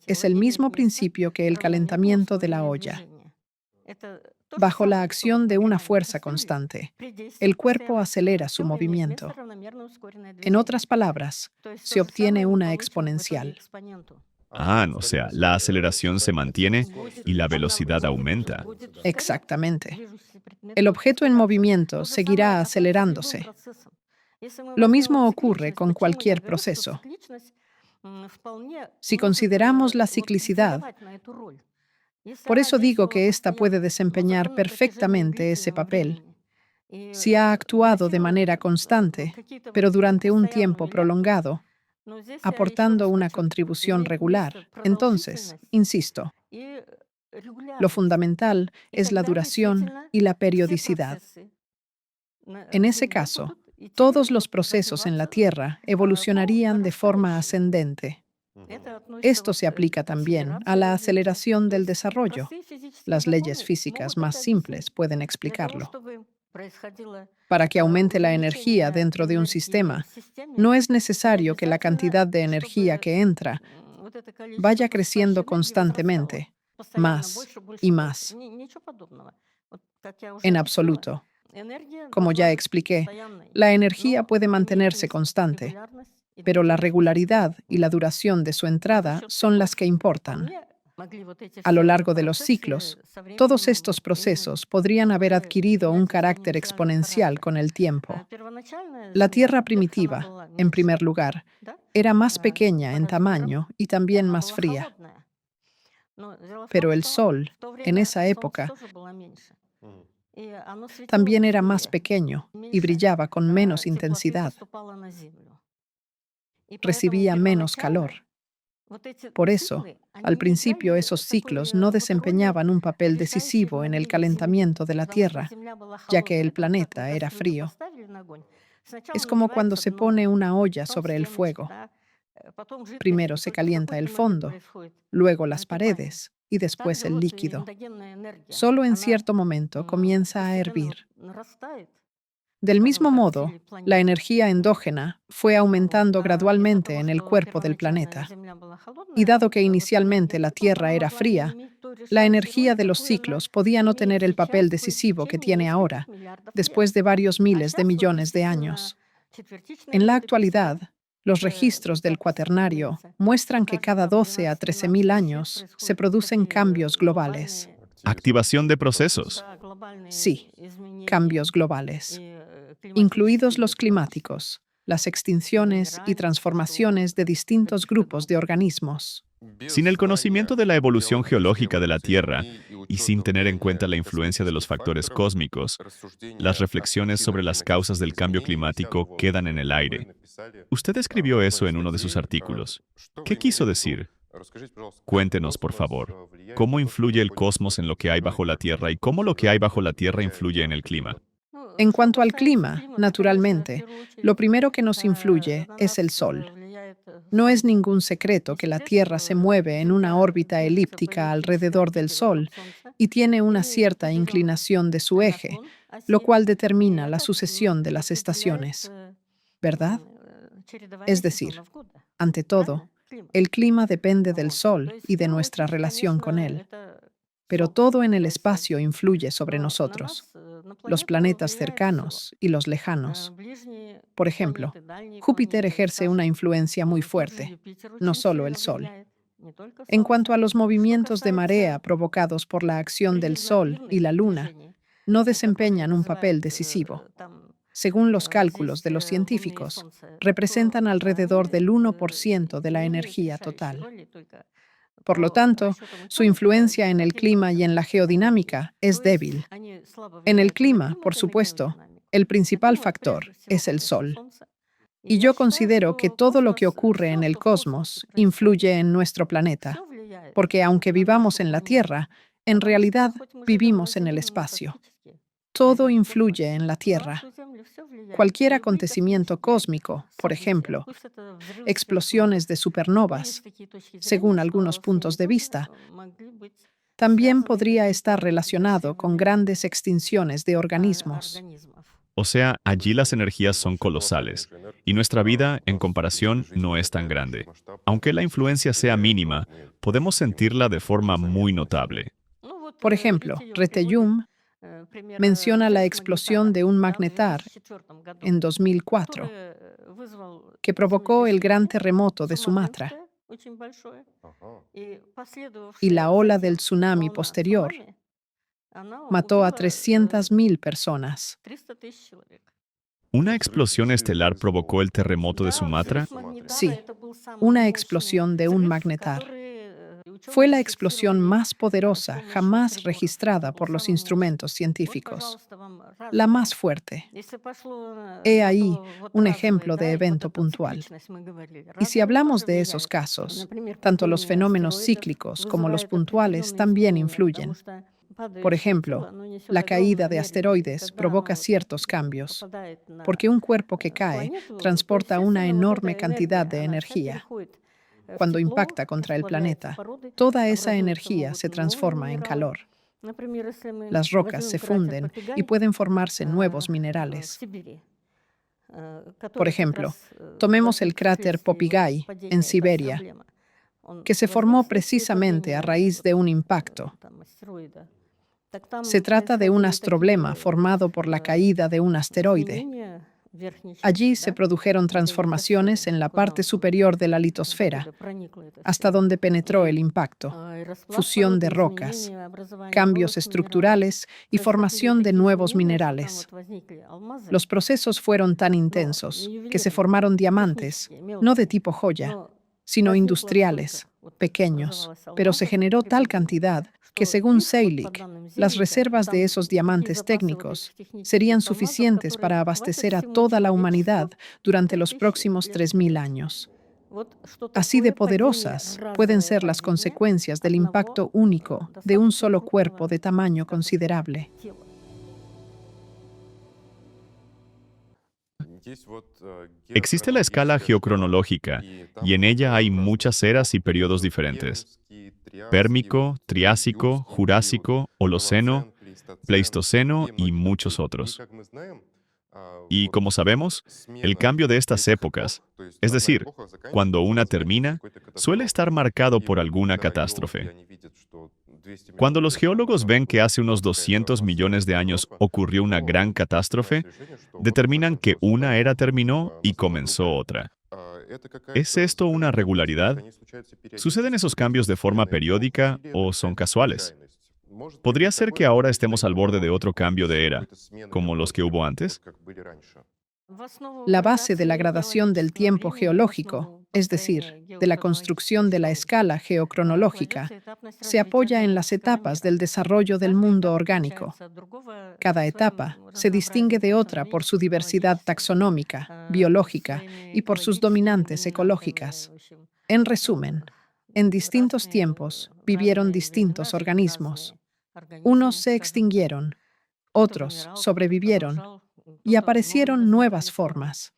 Es el mismo principio que el calentamiento de la olla. Bajo la acción de una fuerza constante, el cuerpo acelera su movimiento. En otras palabras, se obtiene una exponencial. O sea, la aceleración se mantiene y la velocidad aumenta. Exactamente. El objeto en movimiento seguirá acelerándose. Lo mismo ocurre con cualquier proceso. Si consideramos la ciclicidad, por eso digo que ésta puede desempeñar perfectamente ese papel. Si ha actuado de manera constante, pero durante un tiempo prolongado, aportando una contribución regular, entonces, insisto, lo fundamental es la duración y la periodicidad. En ese caso, todos los procesos en la Tierra evolucionarían de forma ascendente. Esto se aplica también a la aceleración del desarrollo. Las leyes físicas más simples pueden explicarlo. Para que aumente la energía dentro de un sistema, no es necesario que la cantidad de energía que entra vaya creciendo constantemente, más y más. En absoluto. Como ya expliqué, la energía puede mantenerse constante, pero la regularidad y la duración de su entrada son las que importan. A lo largo de los ciclos, todos estos procesos podrían haber adquirido un carácter exponencial con el tiempo. La Tierra primitiva, en primer lugar, era más pequeña en tamaño y también más fría. Pero el Sol, en esa época, también era más pequeño y brillaba con menos intensidad. Recibía menos calor. Por eso, al principio esos ciclos no desempeñaban un papel decisivo en el calentamiento de la Tierra, ya que el planeta era frío. Es como cuando se pone una olla sobre el fuego. Primero se calienta el fondo, luego las paredes y después el líquido. Solo en cierto momento comienza a hervir. Del mismo modo, la energía endógena fue aumentando gradualmente en el cuerpo del planeta. Y dado que inicialmente la Tierra era fría, la energía de los ciclos podía no tener el papel decisivo que tiene ahora, después de varios miles de millones de años. En la actualidad, los registros del Cuaternario muestran que cada 12 a 13.000 años se producen cambios globales. Activación de procesos. Sí, cambios globales, incluidos los climáticos, las extinciones y transformaciones de distintos grupos de organismos. Sin el conocimiento de la evolución geológica de la Tierra y sin tener en cuenta la influencia de los factores cósmicos, las reflexiones sobre las causas del cambio climático quedan en el aire. Usted escribió eso en uno de sus artículos. ¿Qué quiso decir? Cuéntenos, por favor, ¿cómo influye el cosmos en lo que hay bajo la Tierra y cómo lo que hay bajo la Tierra influye en el clima? En cuanto al clima, naturalmente, lo primero que nos influye es el Sol. No es ningún secreto que la Tierra se mueve en una órbita elíptica alrededor del Sol y tiene una cierta inclinación de su eje, lo cual determina la sucesión de las estaciones, ¿verdad? Es decir, ante todo, el clima depende del Sol y de nuestra relación con él. Pero todo en el espacio influye sobre nosotros, los planetas cercanos y los lejanos. Por ejemplo, Júpiter ejerce una influencia muy fuerte, no solo el Sol. En cuanto a los movimientos de marea provocados por la acción del Sol y la Luna, no desempeñan un papel decisivo. Según los cálculos de los científicos, representan alrededor del 1% de la energía total. Por lo tanto, su influencia en el clima y en la geodinámica es débil. En el clima, por supuesto, el principal factor es el Sol. Y yo considero que todo lo que ocurre en el cosmos influye en nuestro planeta, porque aunque vivamos en la Tierra, en realidad vivimos en el espacio. Todo influye en la Tierra. Cualquier acontecimiento cósmico, por ejemplo, explosiones de supernovas, según algunos puntos de vista, también podría estar relacionado con grandes extinciones de organismos. O sea, allí las energías son colosales, y nuestra vida, en comparación, no es tan grande. Aunque la influencia sea mínima, podemos sentirla de forma muy notable. Por ejemplo, Reteyum menciona la explosión de un magnetar en 2004, que provocó el gran terremoto de Sumatra, y la ola del tsunami posterior mató a 300.000 personas. ¿Una explosión estelar provocó el terremoto de Sumatra? Sí, una explosión de un magnetar. Fue la explosión más poderosa jamás registrada por los instrumentos científicos, la más fuerte. He ahí un ejemplo de evento puntual. Y si hablamos de esos casos, tanto los fenómenos cíclicos como los puntuales también influyen. Por ejemplo, la caída de asteroides provoca ciertos cambios, porque un cuerpo que cae transporta una enorme cantidad de energía. Cuando impacta contra el planeta, toda esa energía se transforma en calor. Las rocas se funden y pueden formarse nuevos minerales. Por ejemplo, tomemos el cráter Popigai en Siberia, que se formó precisamente a raíz de un impacto. Se trata de un astroblema formado por la caída de un asteroide. Allí se produjeron transformaciones en la parte superior de la litosfera, hasta donde penetró el impacto, fusión de rocas, cambios estructurales y formación de nuevos minerales. Los procesos fueron tan intensos que se formaron diamantes, no de tipo joya, sino industriales, pequeños, pero se generó tal cantidad que, según Seilik, las reservas de esos diamantes técnicos serían suficientes para abastecer a toda la humanidad durante los próximos 3000 años. Así de poderosas pueden ser las consecuencias del impacto único de un solo cuerpo de tamaño considerable. Existe la escala geocronológica, y en ella hay muchas eras y periodos diferentes: Pérmico, Triásico, Jurásico, Holoceno, Pleistoceno y muchos otros. Y como sabemos, el cambio de estas épocas, es decir, cuando una termina, suele estar marcado por alguna catástrofe. Cuando los geólogos ven que hace unos 200 millones de años ocurrió una gran catástrofe, determinan que una era terminó y comenzó otra. ¿Es esto una regularidad? ¿Suceden esos cambios de forma periódica o son casuales? ¿Podría ser que ahora estemos al borde de otro cambio de era, como los que hubo antes? La base de la gradación del tiempo geológico, es decir, de la construcción de la escala geocronológica, se apoya en las etapas del desarrollo del mundo orgánico. Cada etapa se distingue de otra por su diversidad taxonómica, biológica y por sus dominantes ecológicas. En resumen, en distintos tiempos vivieron distintos organismos. Unos se extinguieron, otros sobrevivieron y aparecieron nuevas formas.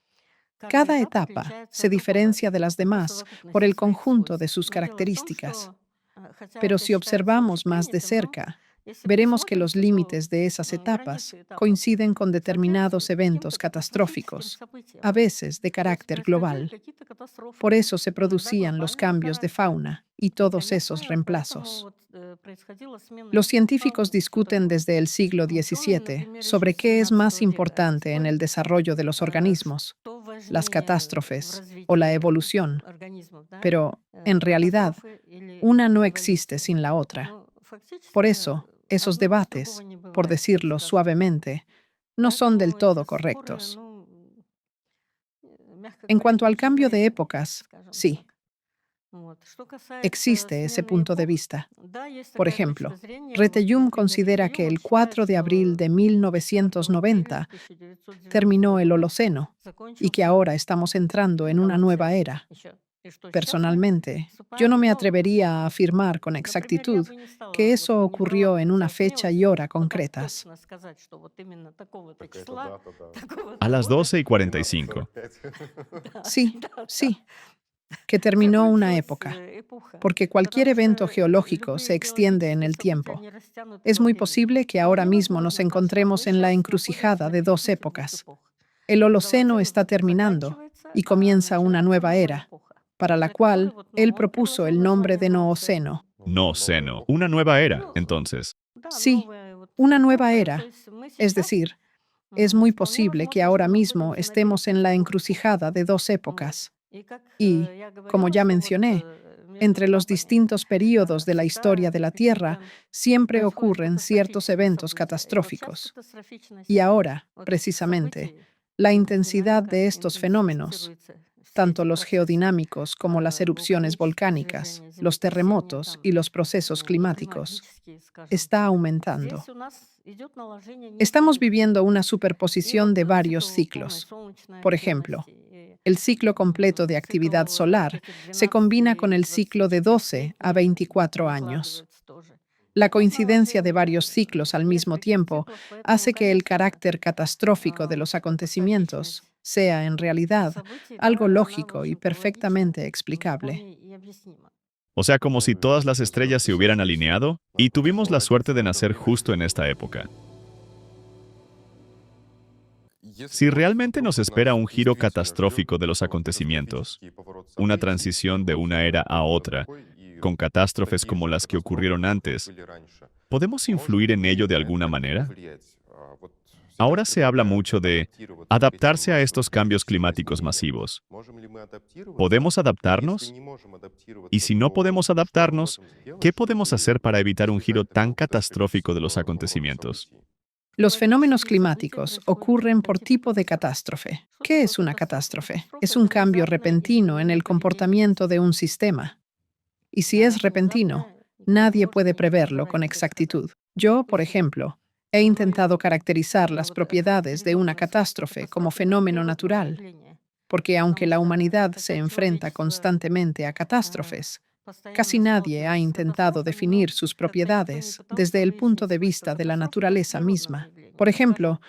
Cada etapa se diferencia de las demás por el conjunto de sus características. Pero si observamos más de cerca, veremos que los límites de esas etapas coinciden con determinados eventos catastróficos, a veces de carácter global. Por eso se producían los cambios de fauna y todos esos reemplazos. Los científicos discuten desde el siglo XVII sobre qué es más importante en el desarrollo de los organismos, las catástrofes o la evolución. Pero, en realidad, una no existe sin la otra. Por eso, esos debates, por decirlo suavemente, no son del todo correctos. En cuanto al cambio de épocas, sí, existe ese punto de vista. Por ejemplo, Retellum considera que el 4 de abril de 1990 terminó el Holoceno y que ahora estamos entrando en una nueva era. Personalmente, yo no me atrevería a afirmar con exactitud que eso ocurrió en una fecha y hora concretas. A las 12:45. Sí, sí, que terminó una época, porque cualquier evento geológico se extiende en el tiempo. Es muy posible que ahora mismo nos encontremos en la encrucijada de dos épocas. El Holoceno está terminando y comienza una nueva era, para la cual él propuso el nombre de Nooceno. Nooceno, una nueva era, entonces. Sí, una nueva era. Es decir, es muy posible que ahora mismo estemos en la encrucijada de dos épocas. Y, como ya mencioné, entre los distintos períodos de la historia de la Tierra siempre ocurren ciertos eventos catastróficos. Y ahora, precisamente, la intensidad de estos fenómenos, tanto los geodinámicos como las erupciones volcánicas, los terremotos y los procesos climáticos, está aumentando. Estamos viviendo una superposición de varios ciclos. Por ejemplo, el ciclo completo de actividad solar se combina con el ciclo de 12 a 24 años. La coincidencia de varios ciclos al mismo tiempo hace que el carácter catastrófico de los acontecimientos sea, en realidad, algo lógico y perfectamente explicable. O sea, como si todas las estrellas se hubieran alineado y tuvimos la suerte de nacer justo en esta época. Si realmente nos espera un giro catastrófico de los acontecimientos, una transición de una era a otra, con catástrofes como las que ocurrieron antes, ¿Podemos influir en ello de alguna manera? Ahora se habla mucho de adaptarse a estos cambios climáticos masivos. ¿Podemos adaptarnos? Y si no podemos adaptarnos, ¿qué podemos hacer para evitar un giro tan catastrófico de los acontecimientos? Los fenómenos climáticos ocurren por tipo de catástrofe. ¿Qué es una catástrofe? Es un cambio repentino en el comportamiento de un sistema. Y si es repentino, nadie puede preverlo con exactitud. Yo, por ejemplo, he intentado caracterizar las propiedades de una catástrofe como fenómeno natural, porque aunque la humanidad se enfrenta constantemente a catástrofes, casi nadie ha intentado definir sus propiedades desde el punto de vista de la naturaleza misma. Por ejemplo,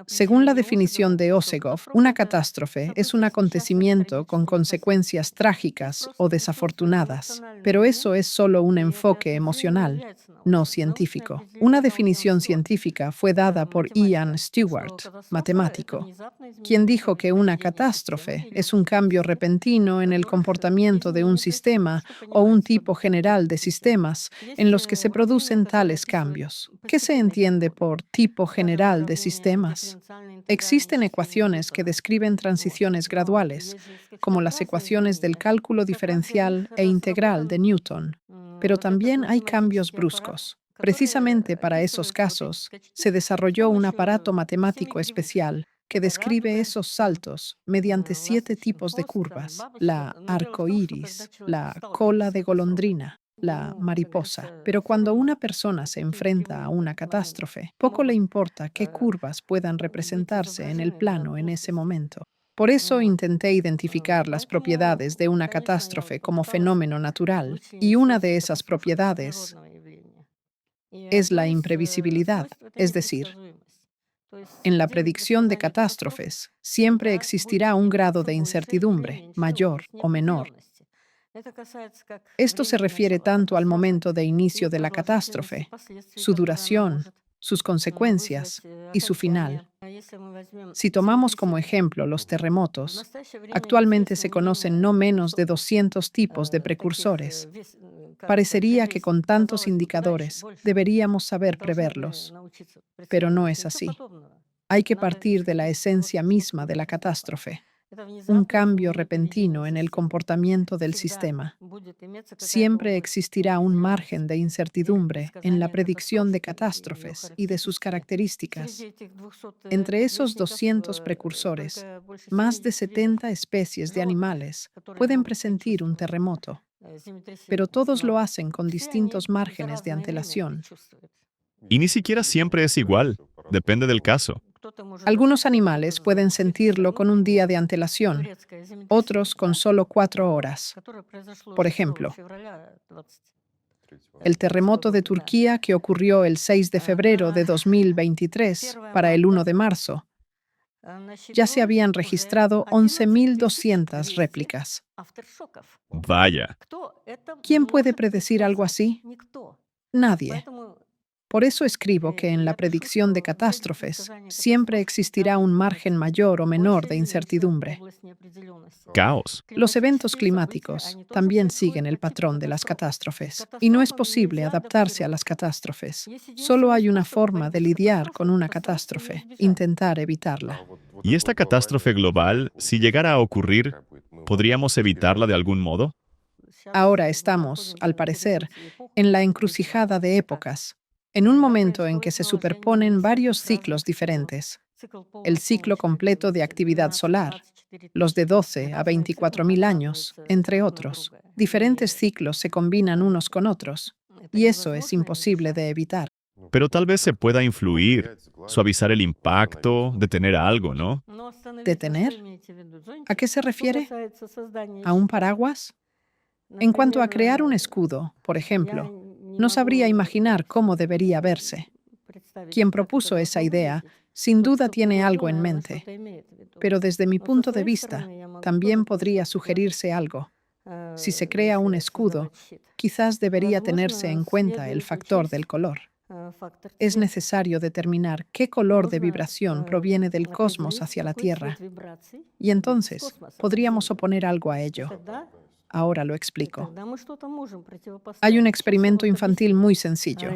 según la definición de Osegov, una catástrofe es un acontecimiento con consecuencias trágicas o desafortunadas, pero eso es solo un enfoque emocional, no científico. Una definición científica fue dada por Ian Stewart, matemático, quien dijo que una catástrofe es un cambio repentino en el comportamiento de un sistema o un tipo general de sistemas en los que se producen tales cambios. ¿Qué se entiende por tipo general de sistemas? Existen ecuaciones que describen transiciones graduales, como las ecuaciones del cálculo diferencial e integral de Newton, pero también hay cambios bruscos. Precisamente para esos casos, se desarrolló un aparato matemático especial que describe esos saltos mediante 7 tipos de curvas: la arco iris, la cola de golondrina, la mariposa. Pero cuando una persona se enfrenta a una catástrofe, poco le importa qué curvas puedan representarse en el plano en ese momento. Por eso intenté identificar las propiedades de una catástrofe como fenómeno natural, y una de esas propiedades es la imprevisibilidad, es decir, en la predicción de catástrofes siempre existirá un grado de incertidumbre, mayor o menor. Esto se refiere tanto al momento de inicio de la catástrofe, su duración, sus consecuencias y su final. Si tomamos como ejemplo los terremotos, actualmente se conocen no menos de 200 tipos de precursores. Parecería que con tantos indicadores deberíamos saber preverlos, pero no es así. Hay que partir de la esencia misma de la catástrofe, un cambio repentino en el comportamiento del sistema. Siempre existirá un margen de incertidumbre en la predicción de catástrofes y de sus características. Entre esos 200 precursores, más de 70 especies de animales pueden presentir un terremoto, pero todos lo hacen con distintos márgenes de antelación. Y ni siquiera siempre es igual, depende del caso. Algunos animales pueden sentirlo con un día de antelación, otros con solo 4 horas. Por ejemplo, el terremoto de Turquía que ocurrió el 6 de febrero de 2023 para el 1 de marzo, ya se habían registrado 11.200 réplicas. Vaya. ¿Quién puede predecir algo así? Nadie. Por eso escribo que en la predicción de catástrofes siempre existirá un margen mayor o menor de incertidumbre. Caos. Los eventos climáticos también siguen el patrón de las catástrofes, y no es posible adaptarse a las catástrofes. Solo hay una forma de lidiar con una catástrofe: intentar evitarla. ¿Y esta catástrofe global, si llegara a ocurrir, podríamos evitarla de algún modo? Ahora estamos, al parecer, en la encrucijada de épocas, en un momento en que se superponen varios ciclos diferentes. El ciclo completo de actividad solar, los de 12 a 24.000 años, entre otros. Diferentes ciclos se combinan unos con otros, y eso es imposible de evitar. Pero tal vez se pueda influir, suavizar el impacto, detener algo, ¿no? ¿Detener? ¿A qué se refiere? ¿A un paraguas? En cuanto a crear un escudo, por ejemplo, no sabría imaginar cómo debería verse. Quien propuso esa idea, sin duda tiene algo en mente, pero desde mi punto de vista, también podría sugerirse algo. Si se crea un escudo, quizás debería tenerse en cuenta el factor del color. Es necesario determinar qué color de vibración proviene del cosmos hacia la Tierra, y entonces podríamos oponer algo a ello. Ahora lo explico. Hay un experimento infantil muy sencillo.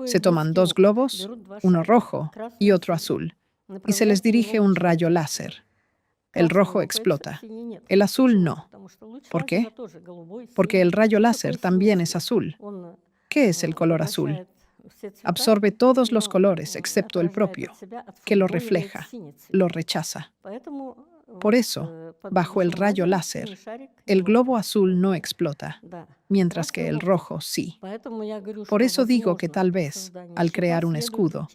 Se toman dos globos, uno rojo y otro azul, y se les dirige un rayo láser. El rojo explota, el azul no. ¿Por qué? Porque el rayo láser también es azul. ¿Qué es el color azul? Absorbe todos los colores excepto el propio, que lo refleja, lo rechaza. Por eso, bajo el rayo láser, el globo azul no explota, mientras que el rojo sí. Por eso digo que tal vez, al crear un escudo,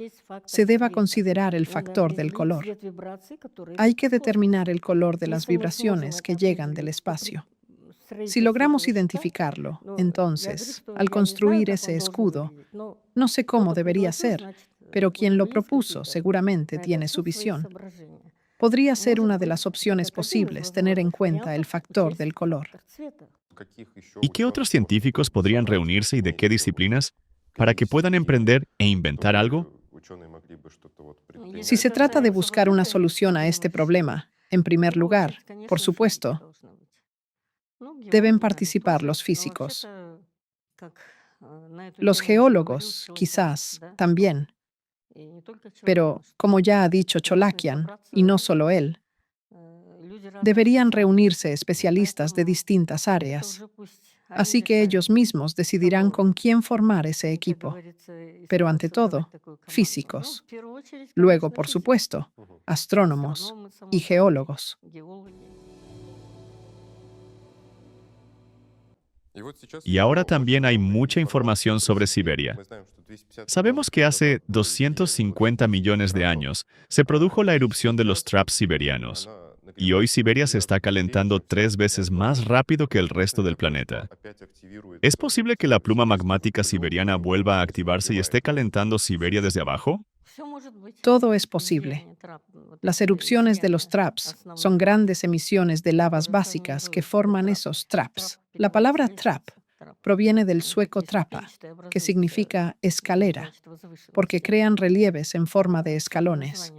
se deba considerar el factor del color. Hay que determinar el color de las vibraciones que llegan del espacio. Si logramos identificarlo, entonces, al construir ese escudo, no sé cómo debería ser, pero quien lo propuso seguramente tiene su visión. Podría ser una de las opciones posibles tener en cuenta el factor del color. ¿Y qué otros científicos podrían reunirse y de qué disciplinas para que puedan emprender e inventar algo? Si se trata de buscar una solución a este problema, en primer lugar, por supuesto, deben participar los físicos. Los geólogos, quizás, también. Pero, como ya ha dicho Cholakian, y no solo él, deberían reunirse especialistas de distintas áreas. Así que ellos mismos decidirán con quién formar ese equipo. Pero ante todo, físicos. Luego, por supuesto, astrónomos y geólogos. Y ahora también hay mucha información sobre Siberia. Sabemos que hace 250 millones de años se produjo la erupción de los traps siberianos. Y hoy Siberia se está calentando 3 veces más rápido que el resto del planeta. ¿Es posible que la pluma magmática siberiana vuelva a activarse y esté calentando Siberia desde abajo? Todo es posible. Las erupciones de los traps son grandes emisiones de lavas básicas que forman esos traps. La palabra trap proviene del sueco trapa, que significa escalera, porque crean relieves en forma de escalones.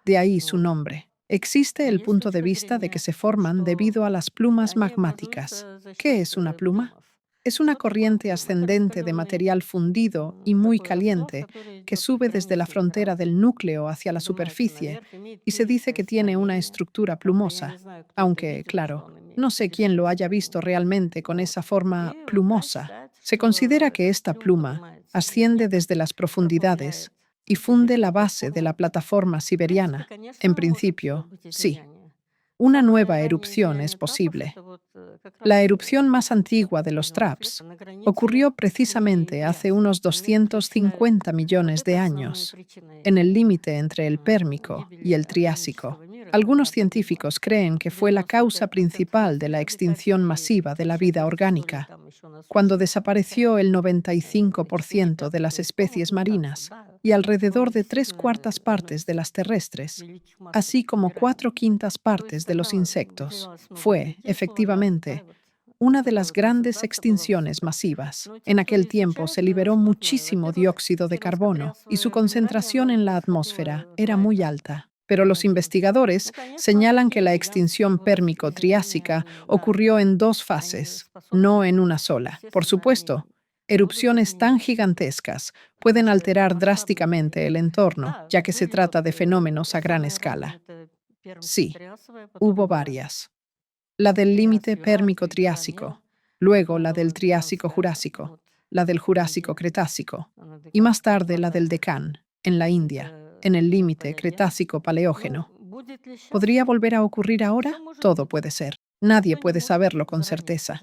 De ahí su nombre. Existe el punto de vista de que se forman debido a las plumas magmáticas. ¿Qué es una pluma? Es una corriente ascendente de material fundido y muy caliente que sube desde la frontera del núcleo hacia la superficie y se dice que tiene una estructura plumosa, aunque, claro, no sé quién lo haya visto realmente con esa forma plumosa. Se considera que esta pluma asciende desde las profundidades y funde la base de la plataforma siberiana. En principio, sí. Una nueva erupción es posible. La erupción más antigua de los traps ocurrió precisamente hace unos 250 millones de años, en el límite entre el Pérmico y el Triásico. Algunos científicos creen que fue la causa principal de la extinción masiva de la vida orgánica, cuando desapareció el 95% de las especies marinas y alrededor de 3/4 partes de las terrestres, así como 4/5 partes de los insectos. Fue, efectivamente, una de las grandes extinciones masivas. En aquel tiempo se liberó muchísimo dióxido de carbono y su concentración en la atmósfera era muy alta. Pero los investigadores señalan que la extinción pérmico-triásica ocurrió en 2 fases, no en una sola. Por supuesto, erupciones tan gigantescas pueden alterar drásticamente el entorno, ya que se trata de fenómenos a gran escala. Sí, hubo varias. La del límite pérmico-triásico, luego la del Triásico-Jurásico, la del Jurásico-Cretácico y más tarde la del Deccan, en la India, en el límite Cretácico-Paleógeno. ¿Podría volver a ocurrir ahora? Todo puede ser. Nadie puede saberlo con certeza.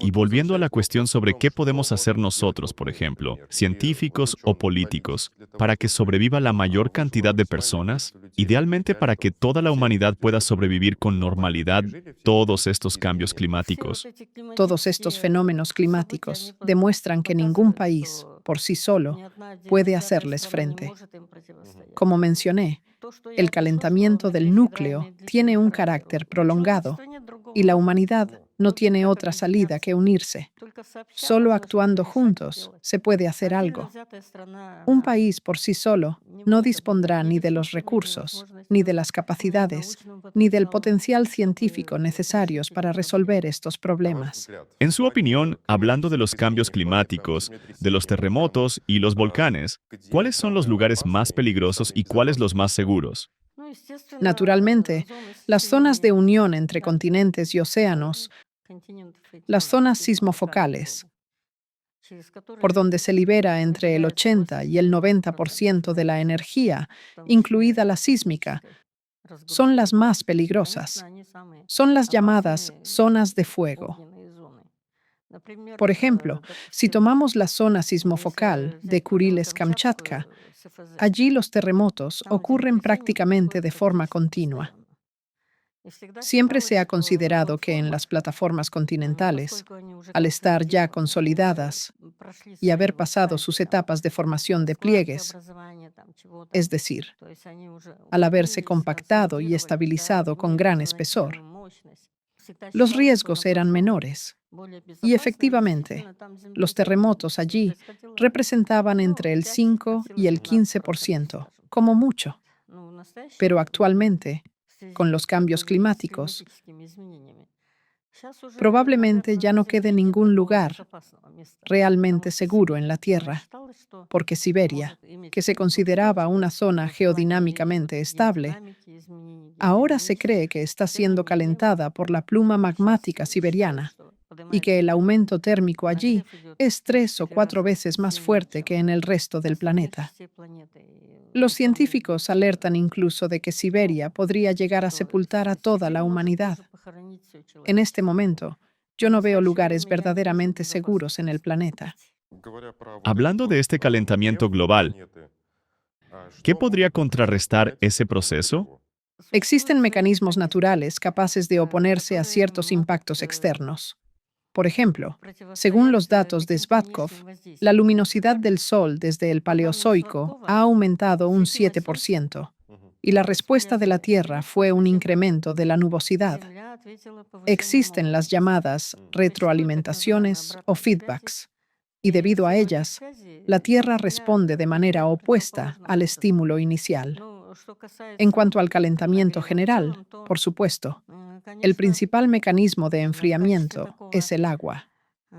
Y volviendo a la cuestión sobre qué podemos hacer nosotros, por ejemplo, científicos o políticos, para que sobreviva la mayor cantidad de personas, idealmente para que toda la humanidad pueda sobrevivir con normalidad todos estos cambios climáticos. Todos estos fenómenos climáticos demuestran que ningún país, por sí solo, puede hacerles frente. Como mencioné, el calentamiento del núcleo tiene un carácter prolongado y la humanidad No tiene otra salida que unirse. Solo actuando juntos se puede hacer algo. Un país por sí solo no dispondrá ni de los recursos, ni de las capacidades, ni del potencial científico necesarios para resolver estos problemas. En su opinión, hablando de los cambios climáticos, de los terremotos y los volcanes, ¿cuáles son los lugares más peligrosos y cuáles los más seguros? Naturalmente, las zonas de unión entre continentes y océanos, las zonas sismofocales, por donde se libera entre el 80 y el 90% de la energía, incluida la sísmica, son las más peligrosas. Son las llamadas zonas de fuego. Por ejemplo, si tomamos la zona sismofocal de Kuriles-Kamchatka, allí los terremotos ocurren prácticamente de forma continua. Siempre se ha considerado que en las plataformas continentales, al estar ya consolidadas y haber pasado sus etapas de formación de pliegues, es decir, al haberse compactado y estabilizado con gran espesor, los riesgos eran menores. Y efectivamente, los terremotos allí representaban entre el 5 y el 15%, como mucho. Pero actualmente, con los cambios climáticos, probablemente ya no quede ningún lugar realmente seguro en la Tierra, porque Siberia, que se consideraba una zona geodinámicamente estable, ahora se cree que está siendo calentada por la pluma magmática siberiana y que el aumento térmico allí es 3 o 4 veces más fuerte que en el resto del planeta. Los científicos alertan incluso de que Siberia podría llegar a sepultar a toda la humanidad. En este momento, yo no veo lugares verdaderamente seguros en el planeta. Hablando de este calentamiento global, ¿qué podría contrarrestar ese proceso? Existen mecanismos naturales capaces de oponerse a ciertos impactos externos. Por ejemplo, según los datos de Svatkov, la luminosidad del Sol desde el Paleozoico ha aumentado un 7%, y la respuesta de la Tierra fue un incremento de la nubosidad. Existen las llamadas retroalimentaciones o feedbacks, y debido a ellas, la Tierra responde de manera opuesta al estímulo inicial. En cuanto al calentamiento general, por supuesto, el principal mecanismo de enfriamiento es el agua.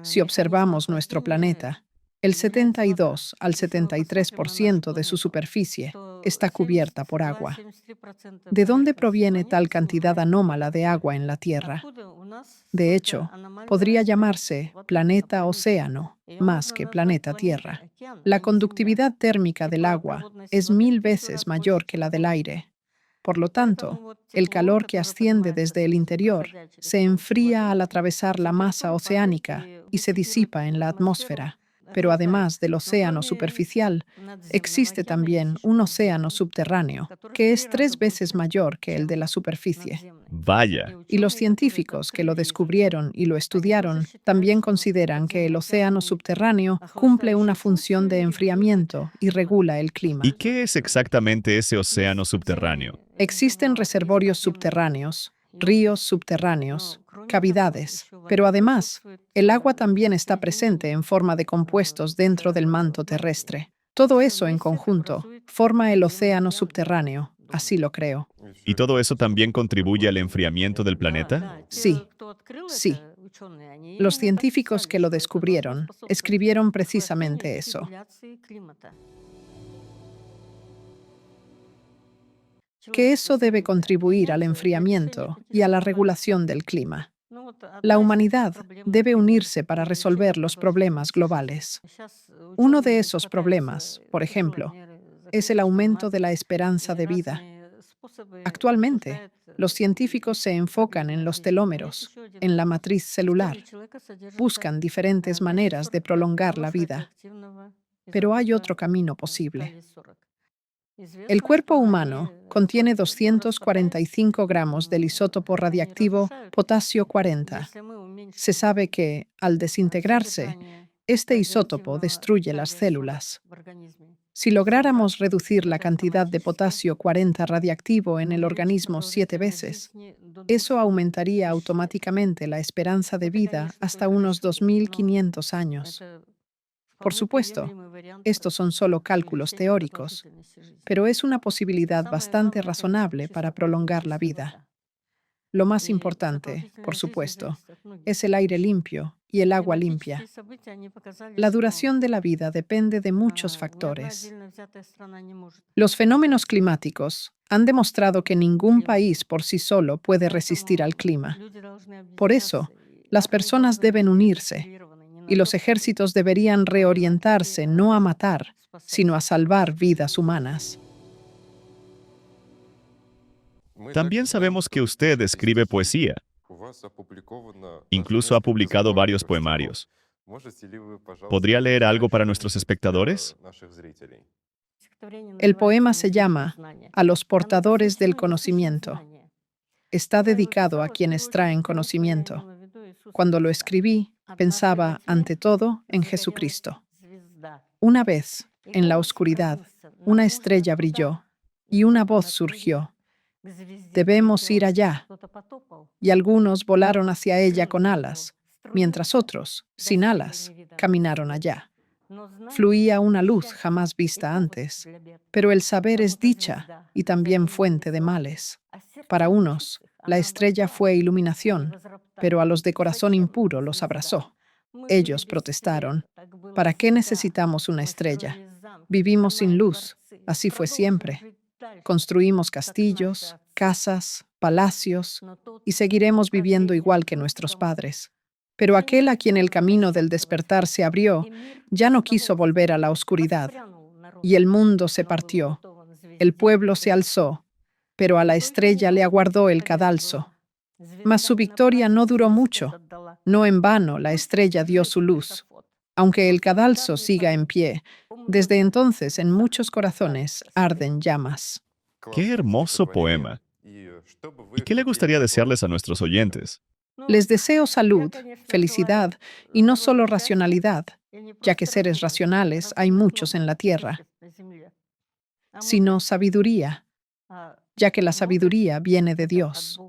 Si observamos nuestro planeta, el 72 al 73% de su superficie está cubierta por agua. ¿De dónde proviene tal cantidad anómala de agua en la Tierra? De hecho, podría llamarse planeta océano más que planeta Tierra. La conductividad térmica del agua es 1000 veces mayor que la del aire. Por lo tanto, el calor que asciende desde el interior se enfría al atravesar la masa oceánica y se disipa en la atmósfera. Pero además del océano superficial, existe también un océano subterráneo, que es 3 veces mayor que el de la superficie. Vaya, Y los científicos que lo descubrieron y lo estudiaron también consideran que el océano subterráneo cumple una función de enfriamiento y regula el clima. ¿y qué es exactamente ese océano subterráneo? Existen reservorios subterráneos, ríos subterráneos, cavidades, pero además, el agua también está presente en forma de compuestos dentro del manto terrestre. Todo eso en conjunto forma el océano subterráneo, así lo creo. ¿Y todo eso también contribuye al enfriamiento del planeta? Sí, sí. Los científicos que lo descubrieron escribieron precisamente eso. Que eso debe contribuir al enfriamiento y a la regulación del clima. La humanidad debe unirse para resolver los problemas globales. Uno de esos problemas, por ejemplo, es el aumento de la esperanza de vida. Actualmente, los científicos se enfocan en los telómeros, en la matriz celular. Buscan diferentes maneras de prolongar la vida. Pero hay otro camino posible. El cuerpo humano contiene 245 gramos del isótopo radiactivo potasio 40. Se sabe que, al desintegrarse, este isótopo destruye las células. Si lográramos reducir la cantidad de potasio 40 radiactivo en el organismo 7 veces, eso aumentaría automáticamente la esperanza de vida hasta unos 2500 años. Por supuesto, estos son solo cálculos teóricos, pero es una posibilidad bastante razonable para prolongar la vida. Lo más importante, por supuesto, es el aire limpio y el agua limpia. La duración de la vida depende de muchos factores. Los fenómenos climáticos han demostrado que ningún país por sí solo puede resistir al clima. Por eso, las personas deben unirse y los ejércitos deberían reorientarse no a matar, sino a salvar vidas humanas. También sabemos que usted escribe poesía. Incluso ha publicado varios poemarios. ¿Podría leer algo para nuestros espectadores? El poema se llama A los portadores del conocimiento. Está dedicado a quienes traen conocimiento. Cuando lo escribí, pensaba, ante todo, en Jesucristo. Una vez, en la oscuridad, una estrella brilló y una voz surgió. Debemos ir allá. Y algunos volaron hacia ella con alas, mientras otros, sin alas, caminaron allá. Fluía una luz jamás vista antes, pero el saber es dicha y también fuente de males. Para unos, la estrella fue iluminación, pero a los de corazón impuro los abrazó. Ellos protestaron: ¿para qué necesitamos una estrella? Vivimos sin luz, así fue siempre. Construimos castillos, casas, palacios, y seguiremos viviendo igual que nuestros padres. Pero aquel a quien el camino del despertar se abrió, ya no quiso volver a la oscuridad, y el mundo se partió. El pueblo se alzó, pero a la estrella le aguardó el cadalso. Mas su victoria no duró mucho. No en vano la estrella dio su luz. Aunque el cadalso siga en pie, desde entonces en muchos corazones arden llamas. ¡Qué hermoso poema! ¿Y qué le gustaría desearles a nuestros oyentes? Les deseo salud, felicidad y no solo racionalidad, ya que seres racionales hay muchos en la tierra, sino sabiduría, ya que la sabiduría viene de Dios.